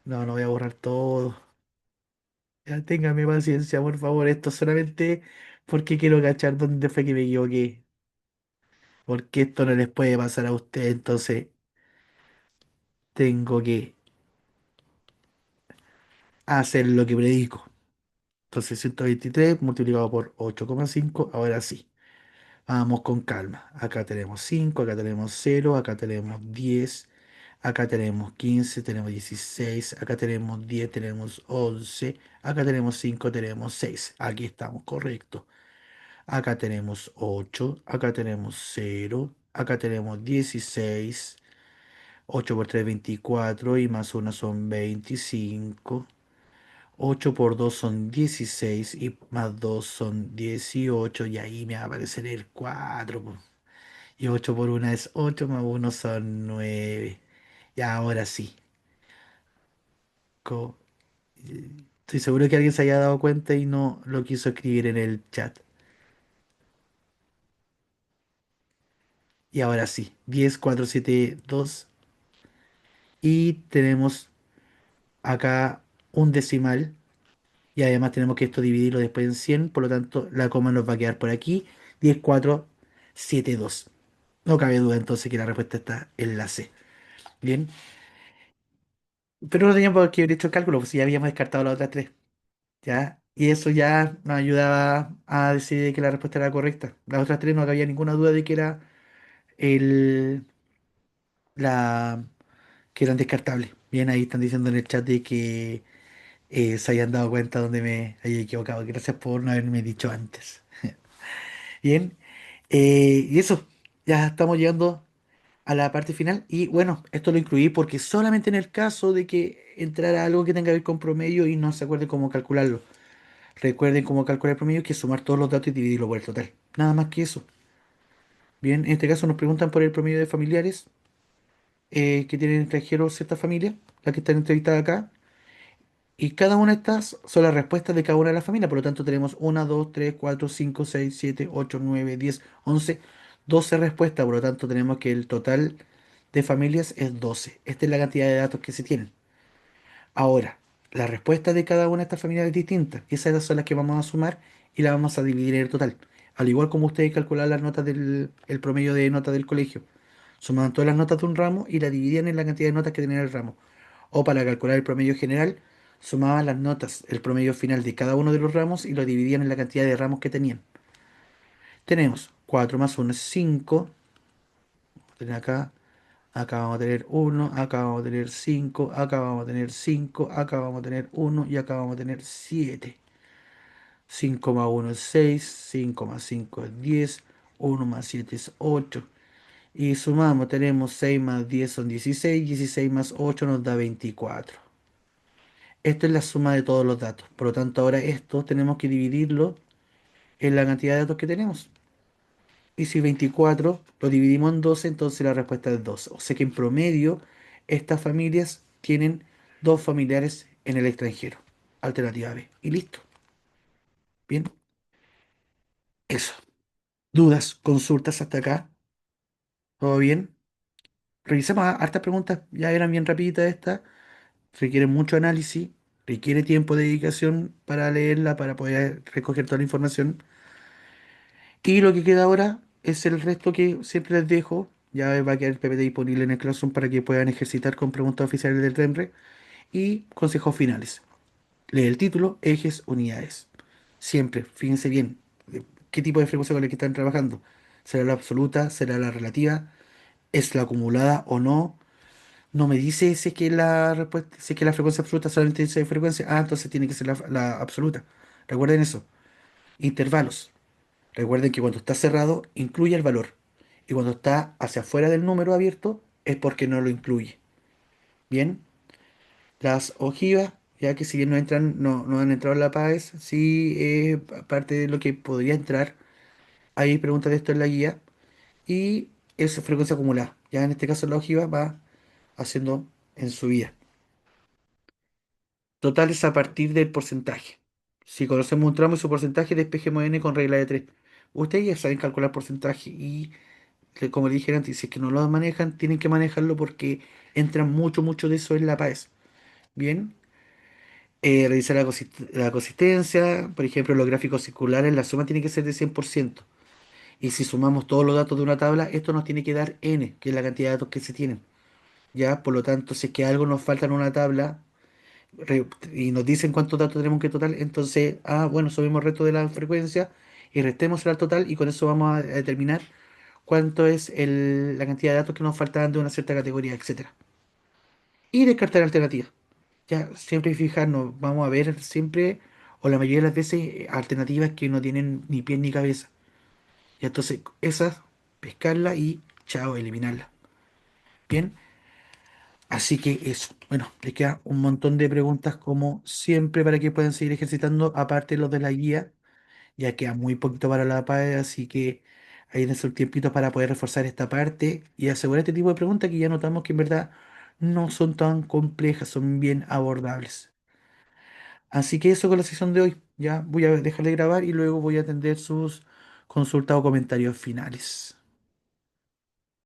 No, no voy a borrar todo. Ya, téngame paciencia, por favor. Esto solamente porque quiero cachar dónde fue que me equivoqué. porque esto no les puede pasar a ustedes, entonces tengo que hacer lo que predico. Entonces 123 multiplicado por 8,5, ahora sí. Vamos con calma. Acá tenemos 5, acá tenemos 0, acá tenemos 10, acá tenemos 15, tenemos 16, acá tenemos 10, tenemos 11, acá tenemos 5, tenemos 6. Aquí estamos, correcto. Acá tenemos 8, acá tenemos 0, acá tenemos 16, 8 por 3, 24 y más 1 son 25. 8 por 2 son 16 y más 2 son 18 y ahí me va a aparecer el 4. Y 8 por 1 es 8 más 1 son 9. Y ahora sí. co- Estoy seguro que alguien se haya dado cuenta y no lo quiso escribir en el chat. Y ahora sí. 10 4 7 2. Y tenemos acá un decimal. Y además tenemos que esto dividirlo después en 100. Por lo tanto, la coma nos va a quedar por aquí. 10 4 7 2. No cabe duda entonces que la respuesta está en la C. Bien. Pero no teníamos por qué haber hecho el cálculo, pues si ya habíamos descartado las otras tres. ¿Ya? Y eso ya nos ayudaba a decir que la respuesta era correcta. Las otras tres no había ninguna duda de que era el, la, que eran descartables. Bien, ahí están diciendo en el chat de que se hayan dado cuenta donde me había equivocado. Gracias por no haberme dicho antes. Bien, y eso, ya estamos llegando a la parte final. Y bueno, esto lo incluí porque solamente en el caso de que entrara algo que tenga que ver con promedio y no se acuerde cómo calcularlo. Recuerden cómo calcular el promedio, que es sumar todos los datos y dividirlo por el total. Nada más que eso. Bien, en este caso nos preguntan por el promedio de familiares que tienen extranjeros cierta familia, la que están entrevistadas acá. Y cada una de estas son las respuestas de cada una de las familias. Por lo tanto, tenemos 1, 2, 3, 4, 5, 6, 7, 8, 9, 10, 11, 12 respuestas. Por lo tanto, tenemos que el total de familias es 12. Esta es la cantidad de datos que se tienen. Ahora, la respuesta de cada una de estas familias es distinta. Y esas son las que vamos a sumar y las vamos a dividir en el total. Al igual como ustedes calculan las notas el promedio de notas del colegio. Sumaban todas las notas de un ramo y las dividían en la cantidad de notas que tenía el ramo. O para calcular el promedio general, sumaban las notas, el promedio final de cada uno de los ramos y lo dividían en la cantidad de ramos que tenían. Tenemos 4 más 1 es 5. Tener acá. Acá vamos a tener 1, acá vamos a tener 5, acá vamos a tener 5, acá vamos a tener 1 y acá vamos a tener 7. 5 más 1 es 6, 5 más 5 es 10, 1 más 7 es 8. Y sumamos, tenemos 6 más 10 son 16, 16 más 8 nos da 24. Esto es la suma de todos los datos. Por lo tanto, ahora esto tenemos que dividirlo en la cantidad de datos que tenemos. Y si 24 lo dividimos en 12, entonces la respuesta es 2. O sea que en promedio estas familias tienen dos familiares en el extranjero. Alternativa B. Y listo. Bien. Eso. ¿Dudas? ¿Consultas hasta acá? ¿Todo bien? Revisemos hartas preguntas. Ya eran bien rapiditas estas. Requieren mucho análisis. Requiere tiempo de dedicación para leerla, para poder recoger toda la información. Y lo que queda ahora es el resto que siempre les dejo. Ya va a quedar el PPT disponible en el Classroom para que puedan ejercitar con preguntas oficiales del RENRE. Y consejos finales. Lee el título, ejes, unidades. Siempre, fíjense bien, qué tipo de frecuencia con la que están trabajando. ¿Será la absoluta? ¿Será la relativa? ¿Es la acumulada o no? No me dice si es que la respuesta, si es que la frecuencia absoluta solamente dice frecuencia. Ah, entonces tiene que ser la absoluta. Recuerden eso. Intervalos. Recuerden que cuando está cerrado, incluye el valor. Y cuando está hacia afuera del número abierto, es porque no lo incluye. Bien, las ojivas, ya que si bien no entran, no han entrado en la PAES, sí parte de lo que podría entrar. Hay preguntas de esto en la guía. Y es frecuencia acumulada. Ya en este caso la ojiva va haciendo en su vida. Total es a partir del porcentaje. Si conocemos un tramo y su porcentaje, despejemos n con regla de 3. Ustedes ya saben calcular porcentaje y como le dije antes, si es que no lo manejan, tienen que manejarlo porque entra mucho, mucho de eso en la PAES. Bien, revisar la consistencia, por ejemplo, los gráficos circulares, la suma tiene que ser de 100%. Y si sumamos todos los datos de una tabla, esto nos tiene que dar n, que es la cantidad de datos que se tienen. ¿Ya? Por lo tanto, si es que algo nos falta en una tabla y nos dicen cuántos datos tenemos que total, entonces, bueno, subimos el resto de la frecuencia y restemos el total y con eso vamos a determinar cuánto es la cantidad de datos que nos faltan de una cierta categoría, etcétera. Y descartar alternativas. Ya, siempre fijarnos, vamos a ver siempre, o la mayoría de las veces, alternativas que no tienen ni pie ni cabeza. Y entonces, esas, pescarlas y chao, eliminarlas. Bien, así que eso. Bueno, les queda un montón de preguntas como siempre para que puedan seguir ejercitando, aparte de los de la guía. Ya queda muy poquito para la PAE, así que ahí dense un tiempito para poder reforzar esta parte y asegurar este tipo de preguntas que ya notamos que en verdad no son tan complejas, son bien abordables. Así que eso con la sesión de hoy. Ya voy a dejar de grabar y luego voy a atender sus consultas o comentarios finales.